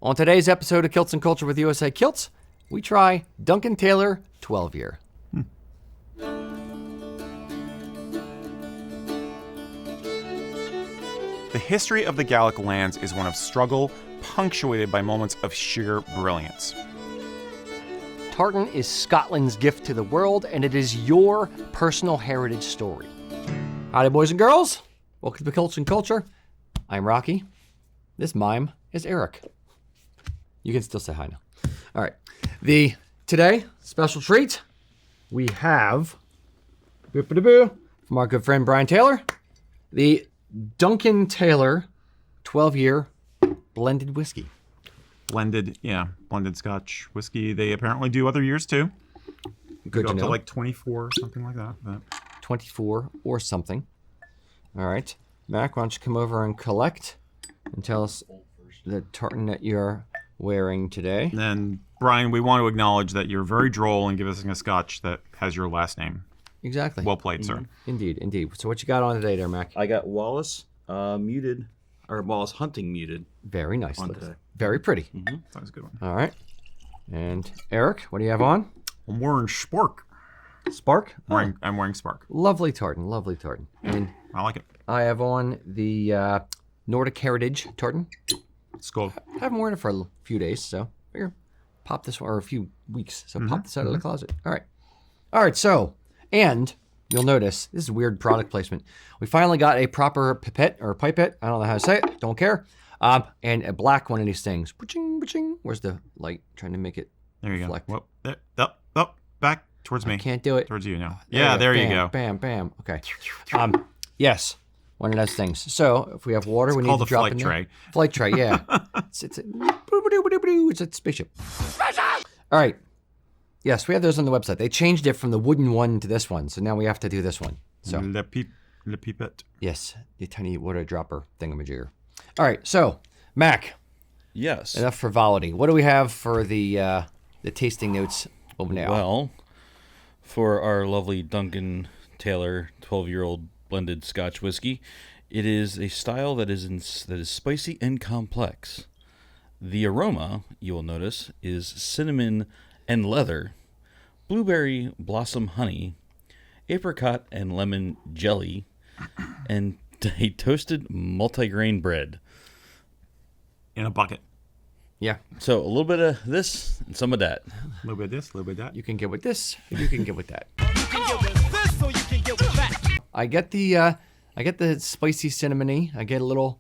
On today's episode of Kilts and Culture with USA Kilts, we try Duncan Taylor 12-year. The history of the Gallic lands is one of struggle, punctuated by moments of sheer brilliance. Tartan is Scotland's gift to the world, and it is your personal heritage story. Howdy, boys and girls. Welcome to Kilts and Culture. I'm Rocky. This mime is Erik. You can still say hi now. All right. Today, special treat, we have, from our good friend Brian Taylor, the Duncan Taylor 12-year blended whiskey. Blended Scotch whiskey. They apparently do other years too. Good go to up know. to like 24 or something like that. But 24 or something. All right. Mac, why don't you come over and collect and tell us the tartan that you're wearing today. then, Brian, we want to acknowledge that you're very droll and give us a Scotch that has your last name. Exactly. Well played, sir. Indeed, indeed. So what you got on today there, Mac? I got Wallace Wallace hunting muted. Very nice. On today. Very pretty. That was a good one. All right. And Erik, what do you have on? I'm wearing Spork. Spark? I'm wearing Spark. Lovely tartan, lovely tartan. And I like it. I have on the Nordic Heritage tartan. Skull. I haven't worn it for a few days, so figure pop this one, or a few weeks, so pop this out of the closet. All right, so, and you'll notice, this is weird product placement. We finally got a proper pipette, or pipette, I don't know how to say it, don't care, and a black one of these things. Ba-ching, ba-ching. Where's the light? Trying to make it There you reflect. go. Whoop, there, up, back towards me. I can't do it. Towards you now. Yeah, there you go. Bam, bam, okay. Yes, one of those things. So, if we have water, we need called to a drop flight in tray. there. Flight tray, yeah. it's a spaceship. All right. Yes, we have those on the website. They changed it from the wooden one to this one, so now we have to do this one. So Le pipette. yes, the tiny water dropper thingamajigger. All right, so Mac, Yes. enough frivolity. What do we have for the tasting notes over now? Well, for our lovely Duncan Taylor 12-year-old blended Scotch whiskey, it is a style that is spicy and complex. The aroma, you will notice, is cinnamon and leather, blueberry blossom honey, apricot and lemon jelly, and a toasted multigrain bread. In a bucket. Yeah, So a little bit of this and some of that. A little bit of this, a little bit of that. you can get with this, or you can get with that. I get the spicy cinnamony. I get a little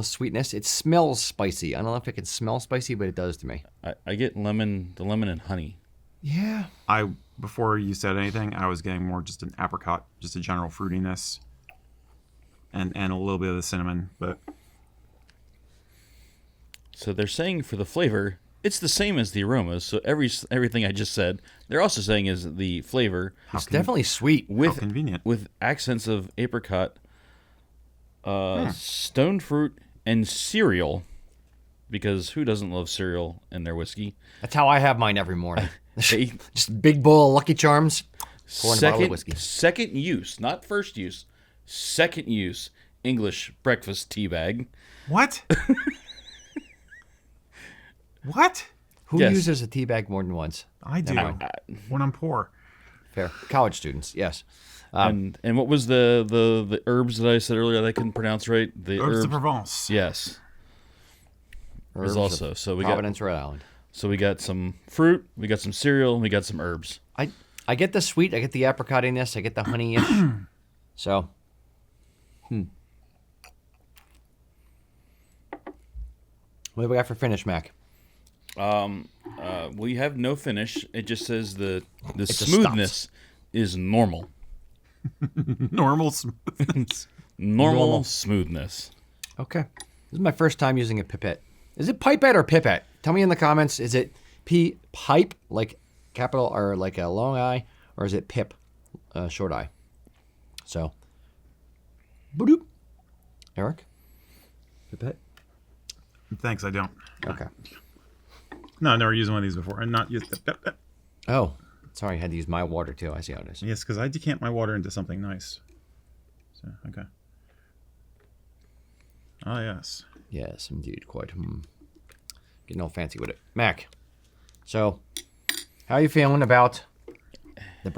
sweetness. It smells spicy. I don't know if it can smell spicy, but it does to me. I get the lemon and honey. Yeah. Before you said anything, I was getting more just an apricot, just a general fruitiness, and a little bit of the cinnamon. But So they're saying for the flavor, it's the same as the aromas. So everything I just said, they're also saying is the flavor It's definitely sweet. how convenient. with accents of apricot, stone fruit, and cereal. Because who doesn't love cereal in their whiskey? That's how I have mine every morning. They- Just big bowl of Lucky Charms. Pour in a bottle of whiskey. Second use, not first use. Second use, English breakfast tea bag. What? What? Who Yes. uses a tea bag more than once? I do. When I'm poor. Fair. College students, yes. And what was the herbs that I said earlier that I couldn't pronounce right? The Herbs de Provence. Yes. Herbs There's also so we Providence, Rhode Island. got some fruit, we got some cereal, and we got some herbs. I get the sweet, I get the apricotiness, I get the honey-ish. So, What do we got for finish, Mac? We have no finish. It just says the just smoothness is normal. Normal smoothness. Normal smoothness. Okay. This is my first time using a pipette. Is it pipette or pipette? Tell me in the comments. Is it pipe, like capital, or like a long I, or is it pip, short I? So, boop. Erik? Pipette? Thanks, I don't. Okay. No, I've never used one of these before. And not used Oh, sorry. I had to use my water too. I see how it is. Yes, because I decant my water into something nice. So, okay. Oh, yes. Yes, indeed. Quite. getting all fancy with it. Mac. So, how are you feeling about the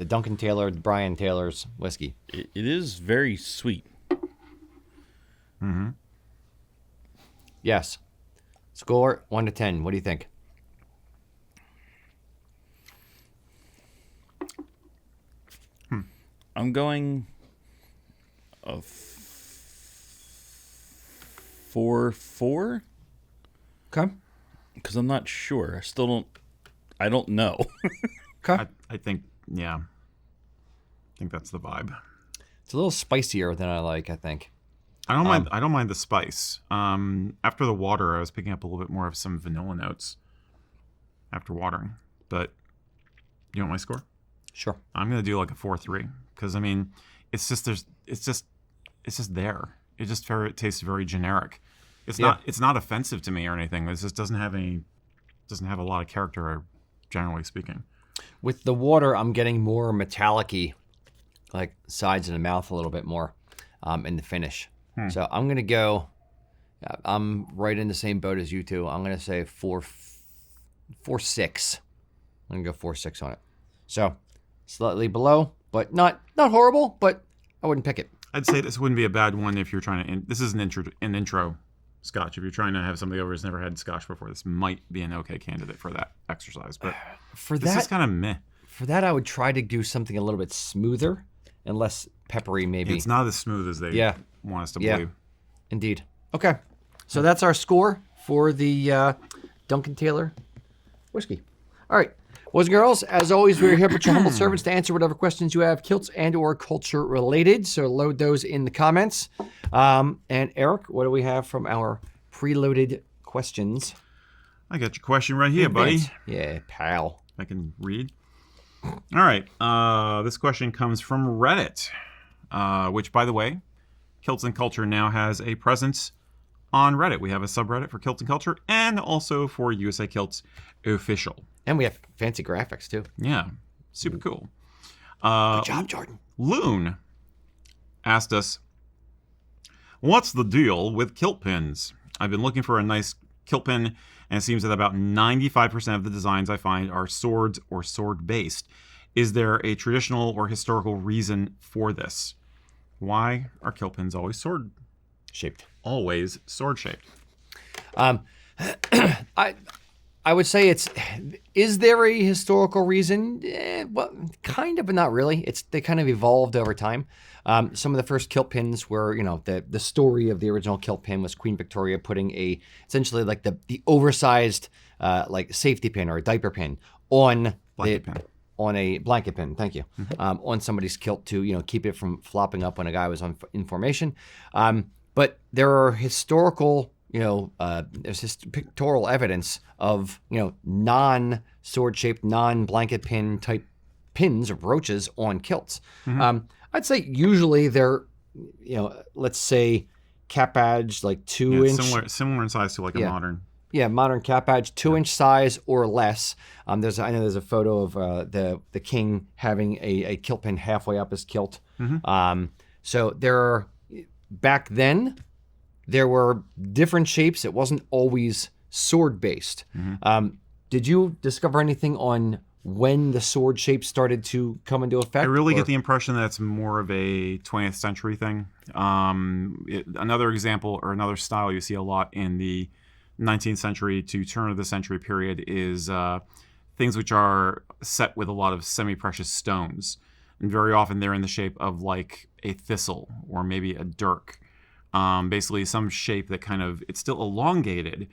Duncan Taylor, the Brian Taylor's whiskey? It is very sweet. Mm-hmm. Yes. Score 1 to 10. What do you think? I'm going a 4-4. Okay. Because I'm not sure. I don't know. Okay. I think, yeah. I think that's the vibe. It's a little spicier than I like, I think. I don't mind. I don't mind the spice. After the water, I was picking up a little bit more of some vanilla notes after watering. But you want my score? Sure. I'm gonna do like a 4-3 because I mean, it's just there. It tastes very generic. It's not offensive to me or anything. It just doesn't have a lot of character, generally speaking. With the water, I'm getting more metallic-y, like sides of the mouth a little bit more in the finish. So I'm going to go, I'm right in the same boat as you two. I'm going to say 4.6. I'm going to go 4.6 on it. So slightly below, but not horrible, but I wouldn't pick it. I'd say this wouldn't be a bad one if you're trying to. This is an intro Scotch. If you're trying to have somebody over who's never had Scotch before, this might be an okay candidate for that exercise. But this is kind of meh. For that, I would try to do something a little bit smoother and less peppery, maybe. It's not as smooth as they want us to believe. Indeed. Okay. So that's our score for the Duncan Taylor whiskey. All right. Boys and girls, as always, we're here but your humble servants to answer whatever questions you have, kilts and or culture related. So load those in the comments. And Erik, what do we have from our preloaded questions? I got your question right here, buddy. Yeah, pal. I can read. All right. This question comes from Reddit, which, by the way, Kilts and Culture now has a presence on Reddit. We have a subreddit for Kilts and Culture and also for USA Kilts Official. And we have fancy graphics, too. Yeah. Super cool. Good job, Jordan. Loon asked us, what's the deal with kilt pins? I've been looking for a nice kilt pin, and it seems that about 95% of the designs I find are swords or sword-based. Is there a traditional or historical reason for this? Why are kilt pins always sword-shaped? Always sword-shaped. I would say is there a historical reason? Well, kind of, but not really. They kind of evolved over time. Some of the first kilt pins were, the story of the original kilt pin was Queen Victoria putting essentially like the oversized like safety pin or a diaper pin on on a blanket pin. Thank you. On somebody's kilt to keep it from flopping up when a guy was in formation. But there are historical. There's pictorial evidence of, non-sword shaped, non-blanket pin type pins or brooches on kilts. I'd say usually they're, let's say cap badge, like 2 inch. Similar in size to like a modern. Yeah, modern cap badge, 2-inch size or less. I know there's a photo of the king having a kilt pin halfway up his kilt. So back then, there were different shapes. It wasn't always sword-based. Did you discover anything on when the sword shape started to come into effect? I really get the impression that it's more of a 20th century thing. Another example or another style you see a lot in the 19th century to turn of the century period is things which are set with a lot of semi-precious stones. And very often they're in the shape of like a thistle or maybe a dirk. Basically some shape that it's still elongated,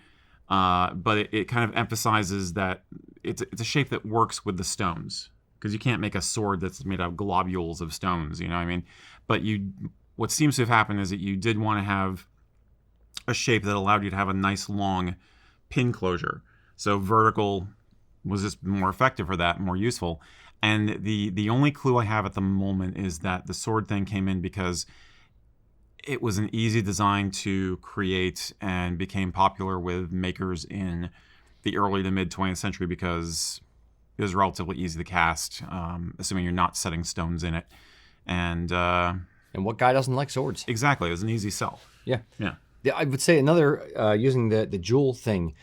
but it kind of emphasizes that it's a shape that works with the stones, because you can't make a sword that's made out of globules of stones, you know what I mean? But what seems to have happened is that you did want to have a shape that allowed you to have a nice long pin closure. So vertical was just more effective for that, more useful. And the only clue I have at the moment is that the sword thing came in because it was an easy design to create and became popular with makers in the early to mid 20th century because it was relatively easy to cast, assuming you're not setting stones in it. And what guy doesn't like swords? Exactly. It was an easy sell. Yeah. Yeah. I would say another, using the jewel thing,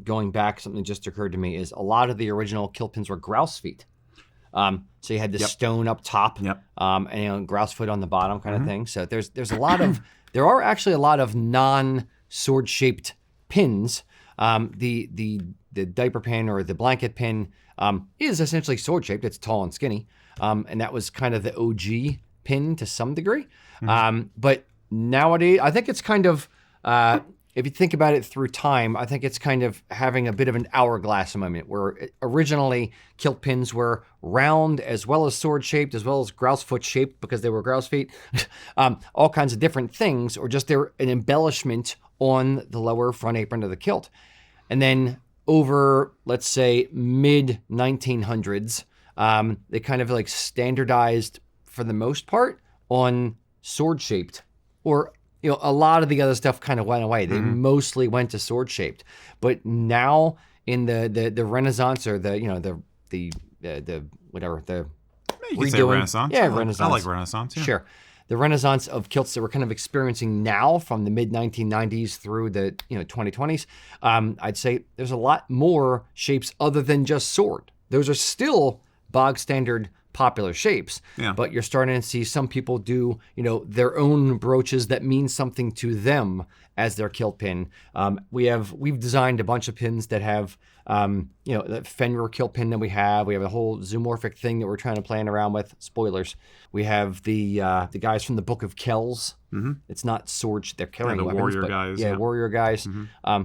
going back, something just occurred to me is a lot of the original kilt pins were grouse feet. So you had the stone up top, and grouse foot on the bottom kind of thing. So there's a lot of, there are actually a lot of non-sword shaped pins. The diaper pin or the blanket pin is essentially sword shaped. It's tall and skinny. And that was kind of the OG pin to some degree. But nowadays, I think it's kind of, if you think about it through time, I think it's kind of having a bit of an hourglass moment where originally kilt pins were round as well as sword shaped, as well as grouse foot shaped because they were grouse feet, all kinds of different things, or just they're an embellishment on the lower front apron of the kilt. And then over, let's say, mid 1900s, they kind of like standardized for the most part on sword shaped, or a lot of the other stuff kind of went away. They mostly went to sword shaped. But now in the Renaissance, or the whatever, the you can say Renaissance. Yeah, Renaissance. I like Renaissance. Yeah. Sure. The Renaissance of kilts that we're kind of experiencing now from the mid 1990s through the 2020s, I'd say there's a lot more shapes other than just sword. Those are still bog standard popular shapes, but you're starting to see some people do their own brooches that mean something to them as their kilt pin. We've designed a bunch of pins that have that Fenrir kilt pin that we have a whole zoomorphic thing that we're trying to play around with. Spoilers. We have the guys from the Book of Kells. It's not swords, they're carrying weapons, warrior guys. Warrior guys.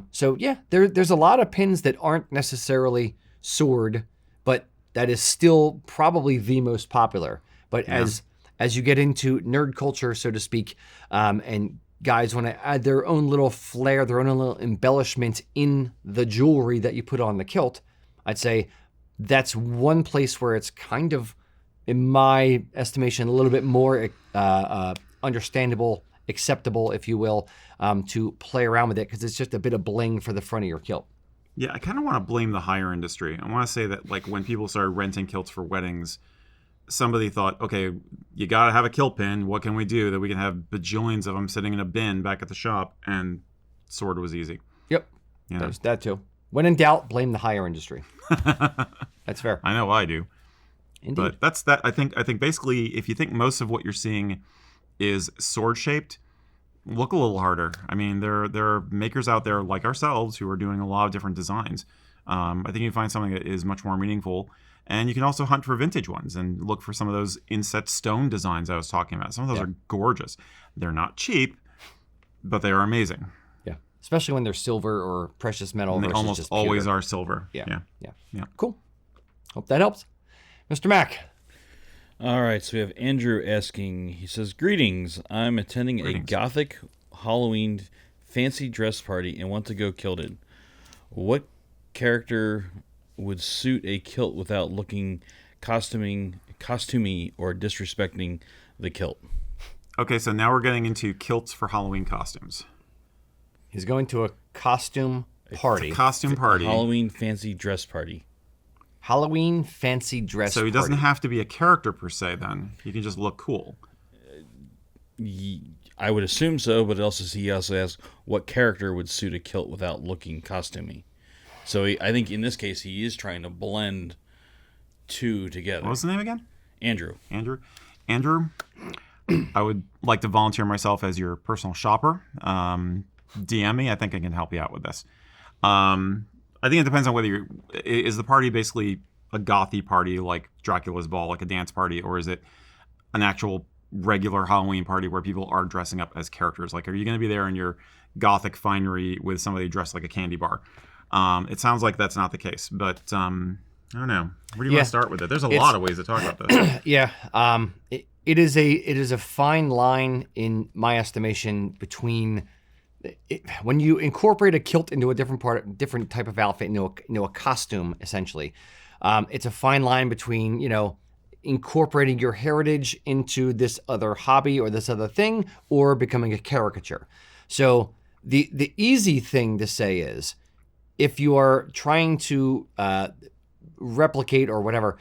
So there's a lot of pins that aren't necessarily sword, but that is still probably the most popular. But as you get into nerd culture, so to speak, and guys want to add their own little flair, their own little embellishment in the jewelry that you put on the kilt, I'd say that's one place where it's kind of, in my estimation, a little bit more understandable, acceptable, if you will, to play around with it, because it's just a bit of bling for the front of your kilt. Yeah, I kind of want to blame the hire industry. I want to say that, like, when people started renting kilts for weddings, somebody thought, okay, you got to have a kilt pin. What can we do that we can have bajillions of them sitting in a bin back at the shop? And sword was easy. Yep. There's that too. When in doubt, blame the hire industry. That's fair. I know I do. Indeed. But that's that. I think basically, if you think most of what you're seeing is sword shaped, look a little harder. I mean, there are makers out there like ourselves who are doing a lot of different designs. I think you can find something that is much more meaningful. And you can also hunt for vintage ones and look for some of those inset stone designs I was talking about. Some of those are gorgeous. They're not cheap, but they are amazing. Yeah, especially when they're silver or precious metal. And they versus almost just always pure. are silver. Yeah. Cool. Hope that helps. Mr. Mack. All right, so we have Andrew asking, he says, "Greetings, I'm attending a gothic Halloween fancy dress party and want to go kilted. What character would suit a kilt without looking costumey or disrespecting the kilt?" Okay, so now we're getting into kilts for Halloween costumes. He's going to a costume party. It's a costume party. Halloween fancy dress party. Halloween fancy dress So he doesn't have to be a character per se then. He can just look cool. I would assume so, but he also asks what character would suit a kilt without looking costumey. So I think in this case he is trying to blend two together. What was the name again? Andrew. Andrew, I would like to volunteer myself as your personal shopper. DM me. I think I can help you out with this. I think it depends on whether is the party basically a gothy party like Dracula's Ball, like a dance party, or is it an actual regular Halloween party where people are dressing up as characters? Like, are you going to be there in your gothic finery with somebody dressed like a candy bar? It sounds like that's not the case, but I don't know. Where do you want to start with it? There's a lot of ways to talk about this. It is a fine line in my estimation between when you incorporate a kilt into a different type of outfit, into a costume essentially. It's a fine line between incorporating your heritage into this other hobby or this other thing, or becoming a caricature. So the easy thing to say is, if you are trying to replicate or whatever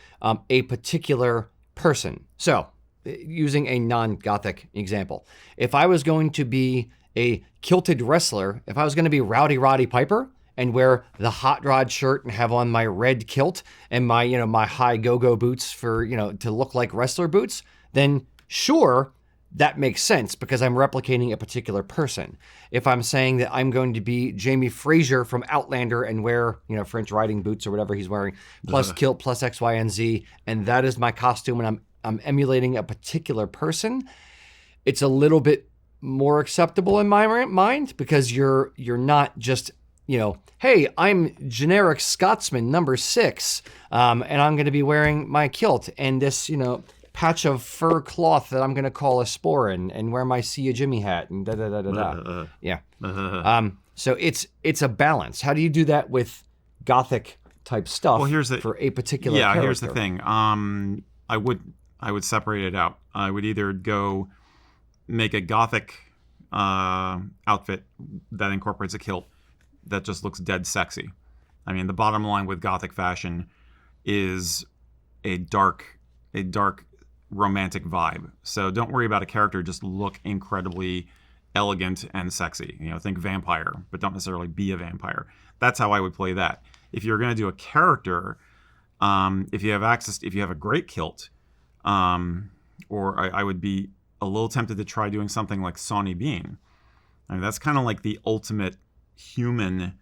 a particular person. So using a non-Gothic example, if I was going to be a kilted wrestler, if I was going to be Rowdy Roddy Piper and wear the hot rod shirt and have on my red kilt and my, my high go-go boots for, to look like wrestler boots, then sure, that makes sense because I'm replicating a particular person. If I'm saying that I'm going to be Jamie Fraser from Outlander and wear, French riding boots or whatever he's wearing, plus kilt, plus X, Y, and Z, and that is my costume and I'm emulating a particular person, it's a little bit more acceptable in my mind because you're not just, hey, I'm generic Scotsman number 6, and I'm going to be wearing my kilt and this, patch of fur cloth that I'm going to call a sporran and wear my See Ya Jimmy hat and da-da-da-da-da. Yeah. So it's a balance. How do you do that with gothic type stuff for a particular character? Here's the thing. I would separate it out. I would either go make a gothic outfit that incorporates a kilt that just looks dead sexy. I mean, the bottom line with gothic fashion is a dark romantic vibe. So don't worry about a character, just look incredibly elegant and sexy. Think vampire, but don't necessarily be a vampire. That's how I would play that. If you're going to do a character, if you have a great kilt, or I would be a little tempted to try doing something like Sawney Bean. I mean, that's kind of like the ultimate human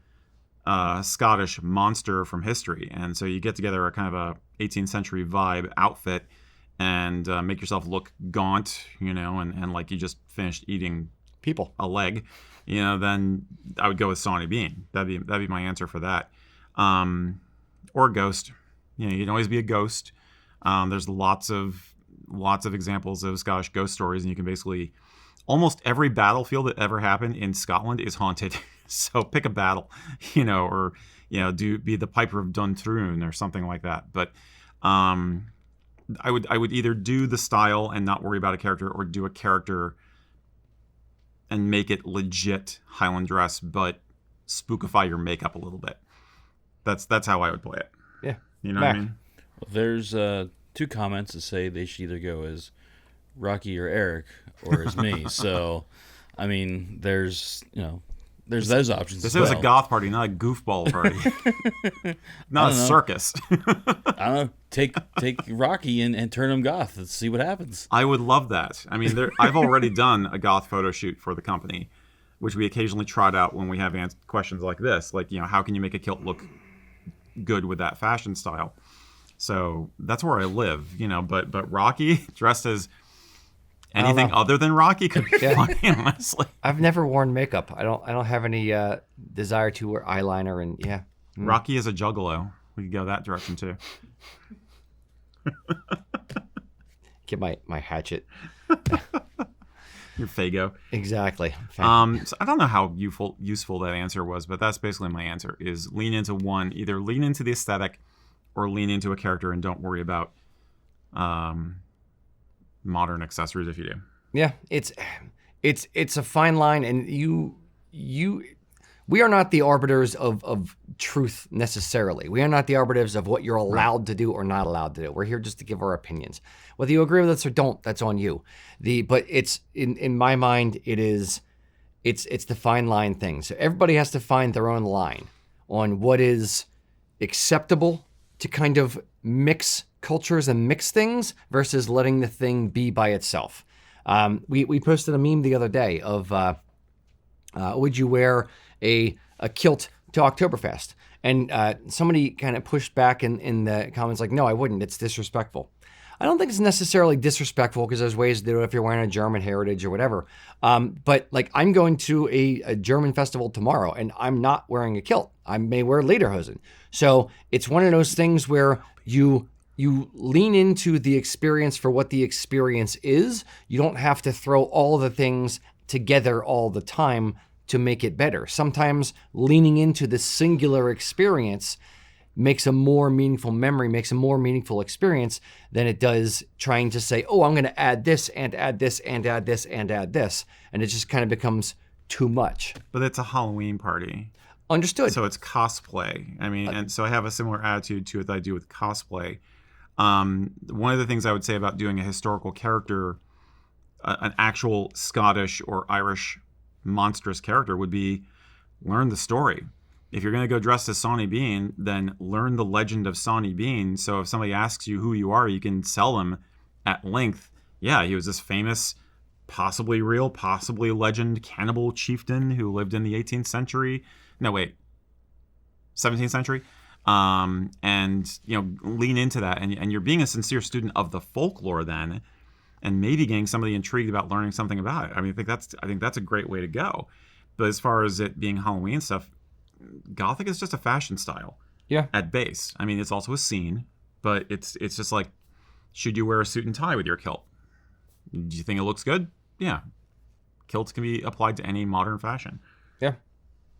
Scottish monster from history. And so you get together a kind of a 18th century vibe outfit and make yourself look gaunt, and like you just finished eating people a leg, then I would go with Sawney Bean. That'd be my answer for that. Or a ghost. You can always be a ghost. There's lots of examples of Scottish ghost stories, and you can basically almost every battlefield that ever happened in Scotland is haunted. So pick a battle, or be the Piper of Duntroon or something like that. But I would either do the style and not worry about a character, or do a character and make it legit Highland dress, but spookify your makeup a little bit. That's how I would play it. Yeah, what I mean. Well, there's 2 comments that say they should either go as Rocky or Erik or as me. So, I mean, there's those options. This is a goth party, not a goofball party. Not a circus. I don't know. Take Rocky and turn him goth. Let's see what happens. I would love that. I mean, I've already done a goth photo shoot for the company, which we occasionally trot out when we have questions like this. Like, how can you make a kilt look good with that fashion style? So that's where I live, But Rocky dressed as anything other than Rocky could be funny, honestly. I've never worn makeup. I don't have any desire to wear eyeliner and Rocky is a juggalo. We could go that direction too. Get my hatchet. Your Fago. Exactly. So I don't know how useful that answer was, but that's basically my answer: is lean into one, either lean into the aesthetic, or lean into a character and don't worry about modern accessories if you do. Yeah, it's a fine line, and we are not the arbiters of truth necessarily. We are not the arbiters of what you're allowed to do or not allowed to do. We're here just to give our opinions. Whether you agree with us or don't, that's on you. But it's in my mind, it's the fine line thing. So everybody has to find their own line on what is acceptable to kind of mix cultures and mix things versus letting the thing be by itself. We posted a meme the other day of would you wear a kilt to Oktoberfest? And somebody kind of pushed back in the comments like, no, I wouldn't. It's disrespectful. I don't think it's necessarily disrespectful because there's ways to do it if you're wearing a German heritage or whatever. But like I'm going to a German festival tomorrow and I'm not wearing a kilt. I may wear lederhosen. So it's one of those things where you lean into the experience for what the experience is. You don't have to throw all the things together all the time to make it better. Sometimes leaning into the singular experience makes a more meaningful memory, makes a more meaningful experience than it does trying to say, oh, I'm going to add this and add this and add this and add this. And it just kind of becomes too much. But it's a Halloween party. Understood. So it's cosplay. I mean, and so I have a similar attitude to it that I do with cosplay. One of the things I would say about doing a historical character, an actual Scottish or Irish monstrous character would be learn the story. If you're going to go dressed as Sawney Bean, then learn the legend of Sawney Bean. So if somebody asks you who you are, you can tell them at length, yeah, he was this famous, possibly real, possibly legend cannibal chieftain who lived in the 18th century. No, wait, 17th century. And, lean into that. And you're being a sincere student of the folklore then, and maybe getting somebody intrigued about learning something about it. I think that's a great way to go. But as far as it being Halloween stuff, Gothic is just a fashion style. Yeah. At base. I mean, it's also a scene, but it's just like, should you wear a suit and tie with your kilt? Do you think it looks good? Yeah. Kilts can be applied to any modern fashion. Yeah.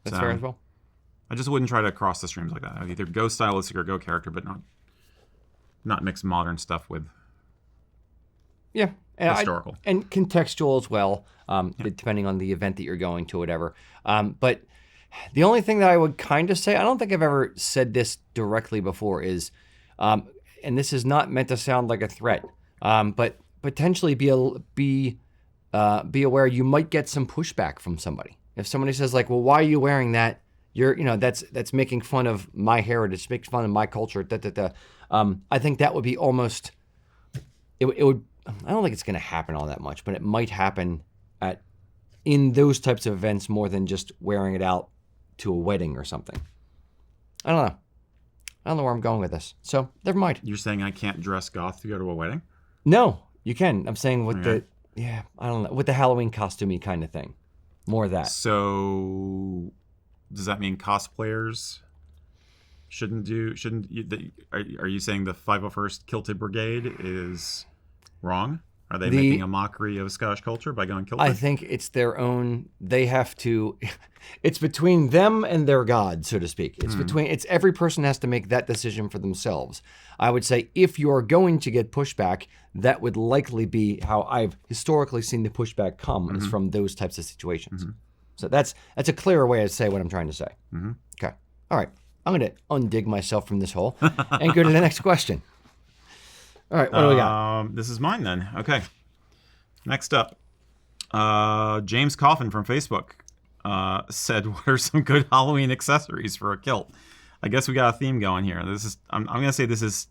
That's fair as well. I just wouldn't try to cross the streams like that. I'd either go stylistic or go character, but not mix modern stuff with historical. And contextual as well, depending on the event that you're going to, whatever. But the only thing that I would kind of say, I don't think I've ever said this directly before, is, and this is not meant to sound like a threat, but potentially be aware you might get some pushback from somebody. If somebody says like, well, why are you wearing that? That's making fun of my heritage, making fun of my culture. I think that would be almost, it would, I don't think it's going to happen all that much, but it might happen in those types of events more than just wearing it out to a wedding or something. I don't know where I'm going with this. So never mind. You're saying I can't dress goth to go to a wedding? No, you can. I'm saying with I don't know, with the Halloween costumey kind of thing. More of that. So does that mean cosplayers are you saying the 501st Kilted Brigade is wrong? Are they making a mockery of Scottish culture by going kilted? I think it's their own. They have to. It's between them and their god, so to speak. It's every person has to make that decision for themselves. I would say if you're going to get pushback, that would likely be how I've historically seen the pushback come, is from those types of situations. So that's a clearer way to say what I'm trying to say. Okay. All right. I'm going to undig myself from this hole and go to the next question. All right, what do we got? This is mine then. Okay. Next up, James Coffin from Facebook said, "What are some good Halloween accessories for a kilt?" I guess we got a theme going here. I'm going to say this is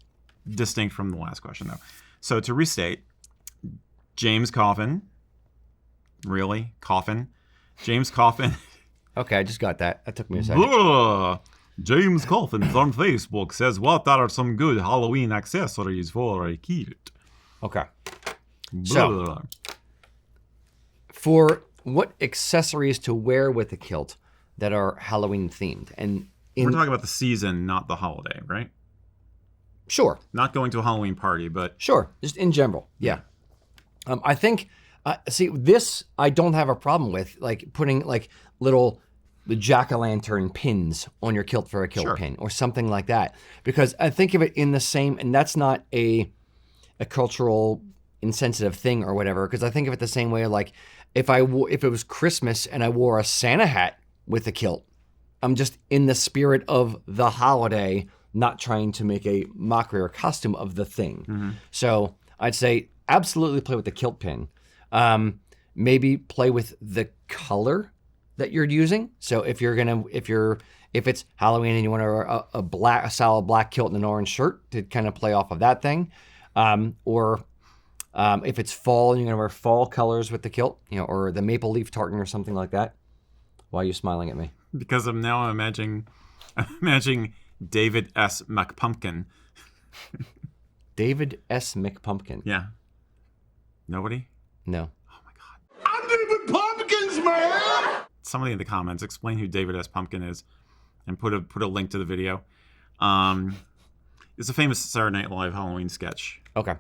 distinct from the last question though. So to restate, James Coffin, really Coffin, James Coffin. Okay, I just got that. That took me a second. James Coffin on Facebook says, "What are some good Halloween accessories for a kilt?" Okay. So, for what accessories to wear with a kilt that are Halloween themed? And we're talking about the season, not the holiday, right? Sure. Not going to a Halloween party, but sure, just in general. Yeah. I think. See, this I don't have a problem with, like putting like little jack-o'-lantern pins on your kilt for a kilt pin or something like that, because I think of it in the same, and that's not a cultural insensitive thing or whatever, because I think of it the same way, like if it was Christmas and I wore a Santa hat with a kilt, I'm just in the spirit of the holiday, not trying to make a mockery or costume of the thing. So I'd say absolutely play with the kilt pin. Maybe play with the color that you're using. So if it's Halloween and you want to wear a solid black kilt and an orange shirt to kind of play off of that thing, or if it's fall and you're going to wear fall colors with the kilt, or the maple leaf tartan or something like that. Why are you smiling at me? Because I'm imagining David S. McPumpkin. David S. McPumpkin. Yeah. Nobody? No. Oh my God. I'm David Pumpkins, man! Somebody in the comments explain who David S. Pumpkin is, and put a link to the video. It's a famous Saturday Night Live Halloween sketch. Okay.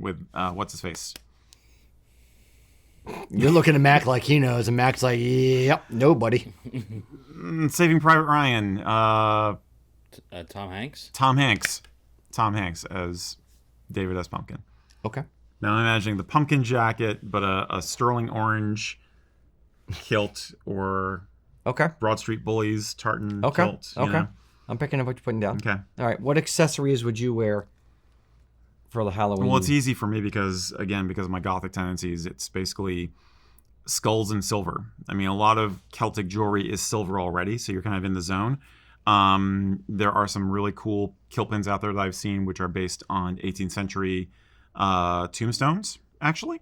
With what's his face? You're looking at Mac like he knows, and Mac's like, "Yep, nobody." Saving Private Ryan. Tom Hanks. Tom Hanks as David S. Pumpkin. Okay. Now I'm imagining the pumpkin jacket, but a sterling orange kilt, or Broad Street Bullies tartan kilt. Okay. I'm picking up what you're putting down. Okay. All right. What accessories would you wear for the Halloween? Well, it's easy for me because of my Gothic tendencies. It's basically skulls and silver. I mean, a lot of Celtic jewelry is silver already, so you're kind of in the zone. There are some really cool kilt pins out there that I've seen, which are based on 18th century tombstones, actually,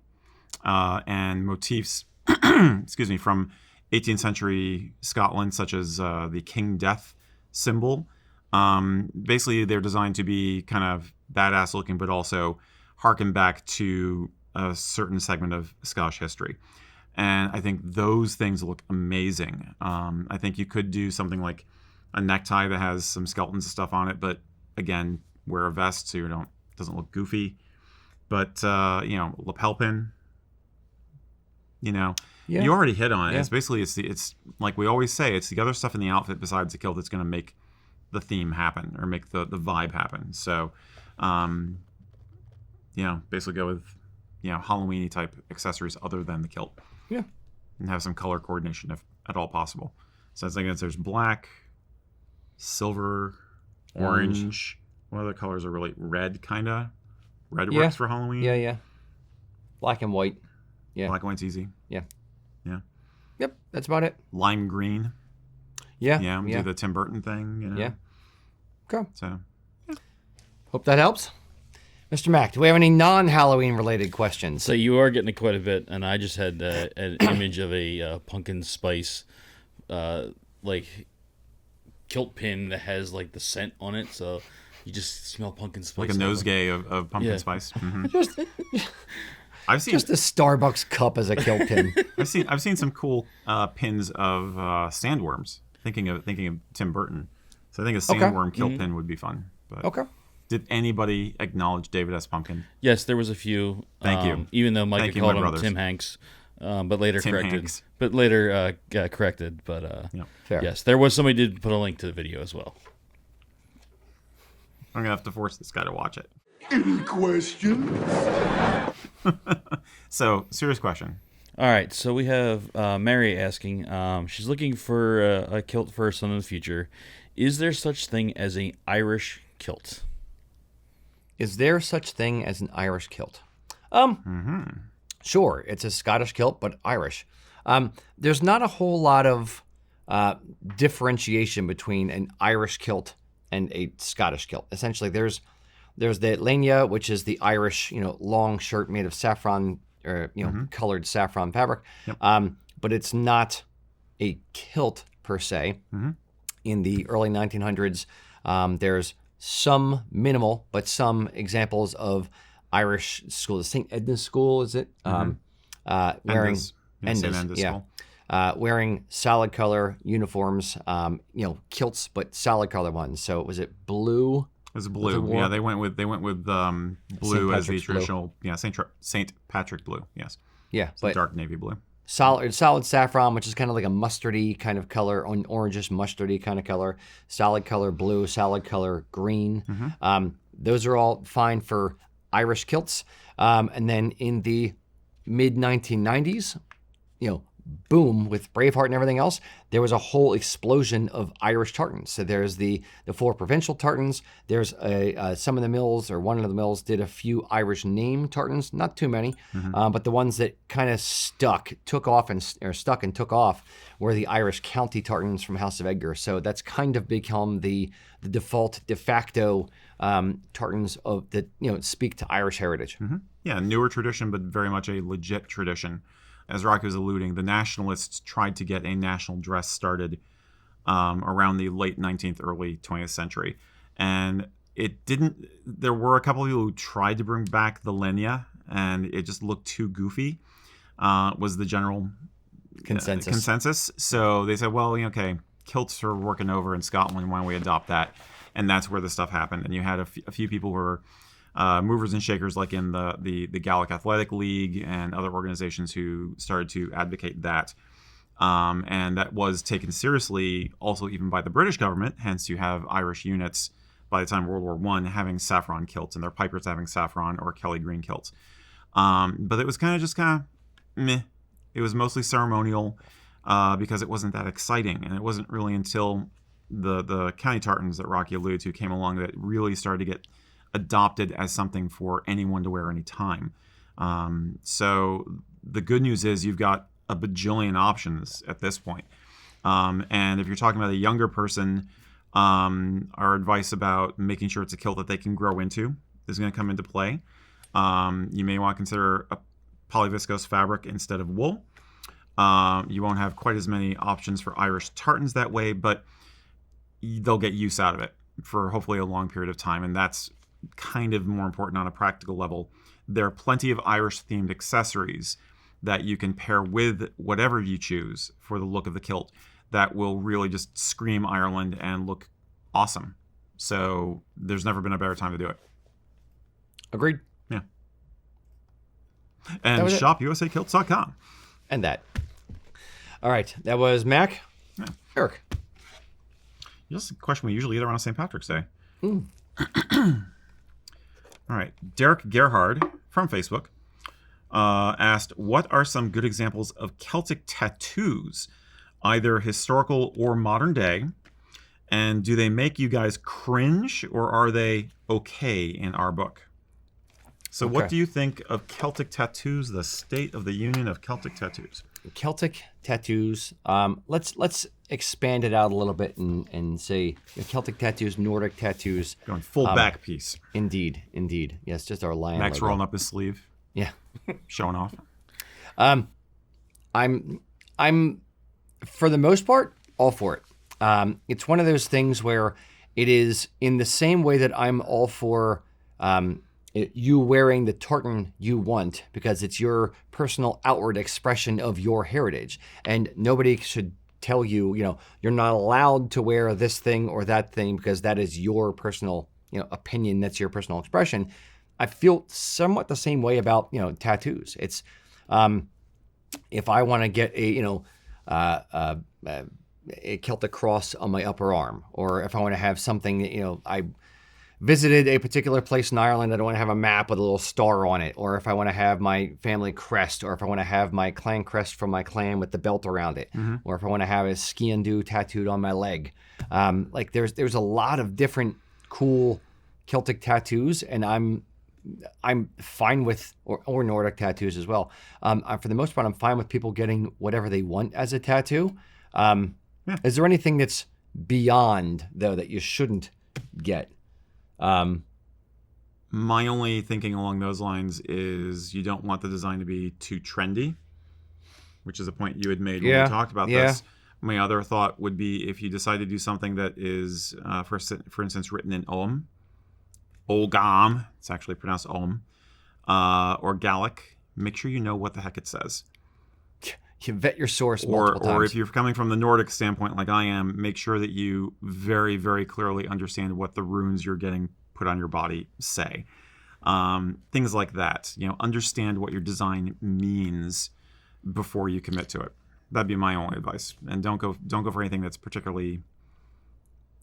and motifs, excuse me, from 18th century Scotland, such as the King Death symbol. Basically, they're designed to be kind of badass looking, but also harken back to a certain segment of Scottish history. And I think those things look amazing. I think you could do something like a necktie that has some skeletons and stuff on it, but again, wear a vest so it doesn't look goofy. But lapel pin, Yeah. you already hit on it. Yeah. It's basically it's like we always say, it's the other stuff in the outfit besides the kilt that's going to make the theme happen or make the vibe happen. So, basically go with Halloween-y type accessories other than the kilt. Yeah. And have some color coordination if at all possible. So I was thinking there's black, silver, orange. What other colors are really red? Kind of red works for Halloween. Yeah. Black and white. Yeah. Black and white's easy. Yeah. Yeah. Yep. That's about it. Lime green. Yeah. Yeah. Do the Tim Burton thing. Yeah. Okay. So. Hope that helps. Mr. Mack, do we have any non-Halloween related questions? So you are getting quite a bit, and I just had an image of a pumpkin spice, like kilt pin that has like the scent on it, so you just smell pumpkin spice. Like a nosegay of pumpkin spice. Mm-hmm. I've seen Just a Starbucks cup as a kilt pin. I've seen some cool pins of sandworms. Thinking of Tim Burton, so I think a sandworm kilt pin would be fun. But Okay. Did anybody acknowledge David S. Pumpkin? Yes, there was a few. Thank you. Even though Micah Thank you, called my him brothers. Tim Hanks, but later Tim corrected. Hanks. But later got corrected. But Fair. yes, there was somebody did put a link to the video as well. I'm gonna have to force this guy to watch it. Any questions? So, serious question. All right, so we have Mary asking. She's looking for a kilt for her son in the future. Is there such thing as an Irish kilt? Is there such thing as an Irish kilt? Sure, it's a Scottish kilt, but Irish. There's not a whole lot of differentiation between an Irish kilt and a Scottish kilt. Essentially, there's the lania, which is the Irish, long shirt made of saffron or colored saffron fabric. Yep. But it's not a kilt per se. In the early 1900s, there's some minimal, but some examples of Irish school. The St. Edna's School, is it? Wearing Enda's. Yeah, St. Enda's, Enda's yeah. School. Wearing solid color uniforms, kilts, but solid color ones. So was it blue? It was blue. Yeah, they went with blue as the Patrick's blue. traditional. Yeah, Saint Patrick blue. Yes. Yeah, It's but dark navy blue. solid saffron, which is kind of like a mustardy kind of color, orangish mustardy kind of color. Solid color blue, solid color green. Those are all fine for Irish kilts. And then in the mid 1990s, boom, with Braveheart and everything else, there was a whole explosion of Irish tartans. So there's the 4 provincial tartans. There's some of the mills, or one of the mills, did a few Irish name tartans, not too many, but the ones that kind of took off were the Irish county tartans from House of Edgar. So that's kind of become the default, de facto tartans of that speak to Irish heritage. Yeah, newer tradition, but very much a legit tradition. As Rocky was alluding, the nationalists tried to get a national dress started around the late 19th, early 20th century. And it didn't, there were a couple of people who tried to bring back the linea, and it just looked too goofy, was the general consensus. So they said, well, okay, kilts are working over in Scotland, why don't we adopt that? And that's where the stuff happened. And you had a few people who were movers and shakers, like in the Gaelic Athletic League and other organizations, who started to advocate that. And that was taken seriously also even by the British government. Hence, you have Irish units by the time of World War I having saffron kilts, and their pipers having saffron or Kelly green kilts. But it was kind of meh. It was mostly ceremonial because it wasn't that exciting. And it wasn't really until the county tartans that Rocky alluded to came along that really started to get adopted as something for anyone to wear anytime. So the good news is you've got a bajillion options at this point. And if you're talking about a younger person, our advice about making sure it's a kilt that they can grow into is going to come into play. You may want to consider a polyviscose fabric instead of wool. You won't have quite as many options for Irish tartans that way, but they'll get use out of it for hopefully a long period of time, and that's kind of more important on a practical level. There are plenty of Irish-themed accessories that you can pair with whatever you choose for the look of the kilt that will really just scream Ireland and look awesome. So there's never been a better time to do it. Agreed. Yeah. And shopusakilts.com. And that. All right. That was Mac. Yeah. Erik. Just a question we usually get around St. Patrick's Day. Ooh. All right. Derek Gerhard from Facebook asked, what are some good examples of Celtic tattoos, either historical or modern day? And do they make you guys cringe, or are they okay in our book? So what do you think of Celtic tattoos, the state of the union of Celtic tattoos? Celtic tattoos. Let's expand it out a little bit and say Celtic tattoos, Nordic tattoos. Going full back piece. Indeed. Yes, just our lion. Max logo. rolling up his sleeve. Yeah. Showing off. I'm for the most part all for it. It's one of those things where it is in the same way that I'm all for you wearing the tartan you want, because it's your personal outward expression of your heritage, and nobody should tell you, you're not allowed to wear this thing or that thing because that is your personal, opinion. That's your personal expression. I feel somewhat the same way about, tattoos. It's, if I want to get a Celtic cross on my upper arm, or if I want to have something, I visited a particular place in Ireland, I don't want to have a map with a little star on it, or if I want to have my family crest, or if I want to have my clan crest from my clan with the belt around it, or if I want to have a ski and do tattooed on my leg. Like there's a lot of different cool Celtic tattoos, and I'm fine with, or Nordic tattoos as well. For the most part, I'm fine with people getting whatever they want as a tattoo. Is there anything that's beyond, though, that you shouldn't get? My only thinking along those lines is you don't want the design to be too trendy, which is a point you had made when we talked about this. My other thought would be if you decide to do something that is, for instance, written in Ogham, it's actually pronounced Om, or Gaelic, make sure you know what the heck it says. You vet your source multiple times. Or if you're coming from the Nordic standpoint like I am, make sure that you very, very clearly understand what the runes you're getting put on your body say. Things like that. Understand what your design means before you commit to it. That'd be my only advice. And don't go for anything that's particularly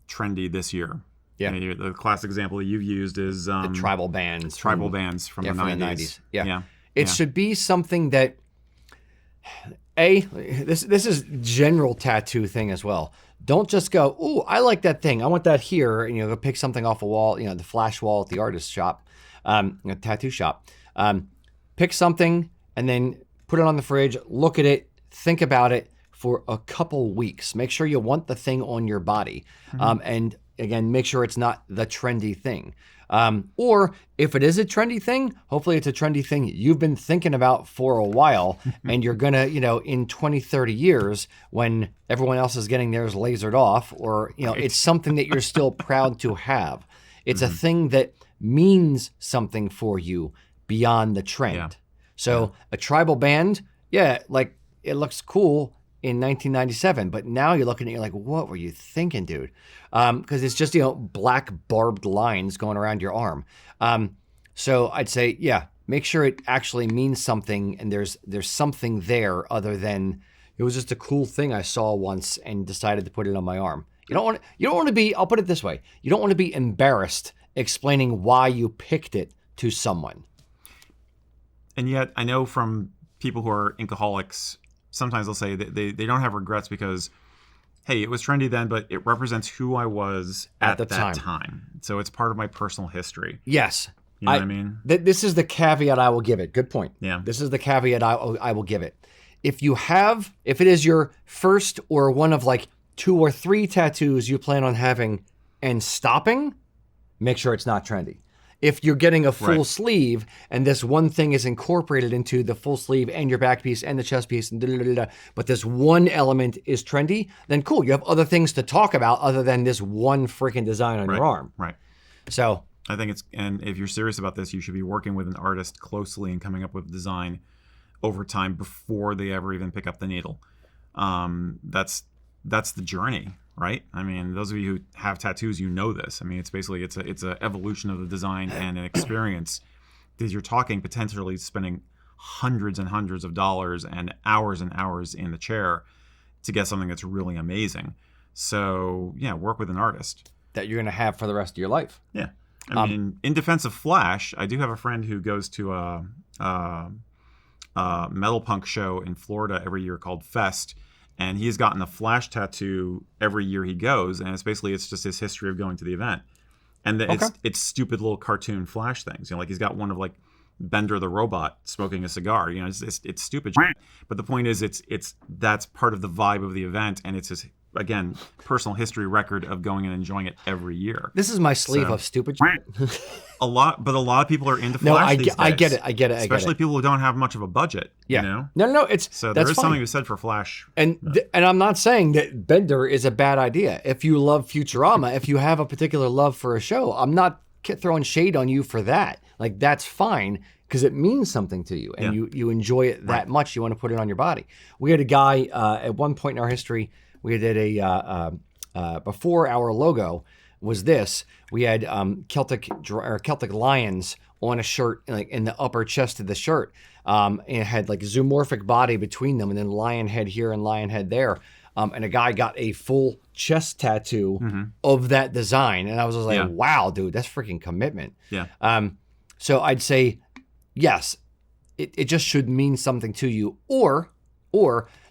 trendy this year. Yeah. The classic example that you've used is the tribal bands. Tribal bands from the 90s. Yeah. It should be something that, this is general tattoo thing as well. Don't just go, ooh, I like that thing, I want that here, and go pick something off a wall, the flash wall at the artist shop, tattoo shop. Pick something and then put it on the fridge, look at it, think about it for a couple weeks. Make sure you want the thing on your body. And again, make sure it's not the trendy thing. Or if it is a trendy thing, hopefully it's a trendy thing you've been thinking about for a while, and you're going to, in 20, 30 years, when everyone else is getting theirs lasered off, or, it's something that you're still proud to have. It's a thing that means something for you beyond the trend. Yeah. So a tribal band, like it looks cool in 1997, but now you're looking at it, you're like, what were you thinking, dude? Because it's just, black barbed lines going around your arm. So I'd say, make sure it actually means something, and there's something there other than it was just a cool thing I saw once and decided to put it on my arm. You don't want to be, I'll put it this way, you don't want to be embarrassed explaining why you picked it to someone. And yet, I know from people who are Inkaholics, sometimes they'll say that they don't have regrets because, hey, it was trendy then, but it represents who I was at that time. So it's part of my personal history. Yes. You know what I mean? This is the caveat I will give it. Good point. Yeah. This is the caveat I will give it. if it is your first or one of like 2 or 3 tattoos you plan on having and stopping, make sure it's not trendy. If you're getting a full sleeve and this one thing is incorporated into the full sleeve and your back piece and the chest piece, and but this one element is trendy, then cool. You have other things to talk about other than this one freaking design on your arm. Right. So I think and if you're serious about this, you should be working with an artist closely and coming up with design over time before they ever even pick up the needle. That's the journey. Right. I mean, those of you who have tattoos, you know this. I mean, it's basically it's a evolution of the design and an experience because you're talking potentially spending hundreds and hundreds of dollars and hours in the chair to get something that's really amazing. So yeah, work with an artist that you're going to have for the rest of your life. Yeah. I mean, in defense of Flash, I do have a friend who goes to a metal punk show in Florida every year called Fest. And he's gotten a Flash tattoo every year he goes, and it's just his history of going to the event. And it's stupid little cartoon Flash things. You know, like he's got one of like Bender the robot smoking a cigar. You know, it's stupid shit. But the point is, that's part of the vibe of the event, and it's his, again, personal history record of going and enjoying it every year. This is my sleeve of stupid shit. A lot of people are into Flash these days. I get it. Especially people who don't have much of a budget. Yeah. You know? No. So there is something to be said for Flash. And I'm not saying that Bender is a bad idea. If you love Futurama, if you have a particular love for a show, I'm not throwing shade on you for that. Like, that's fine because it means something to you and you enjoy it that much. You want to put it on your body. We had a guy at one point in our history, we did before our logo was this. We had Celtic lions on a shirt, like in the upper chest of the shirt. And it had like zoomorphic body between them, and then lion head here and lion head there. And a guy got a full chest tattoo of that design, and I was just like, "Wow, dude, that's freaking commitment." Yeah. So I'd say, yes, it just should mean something to you, or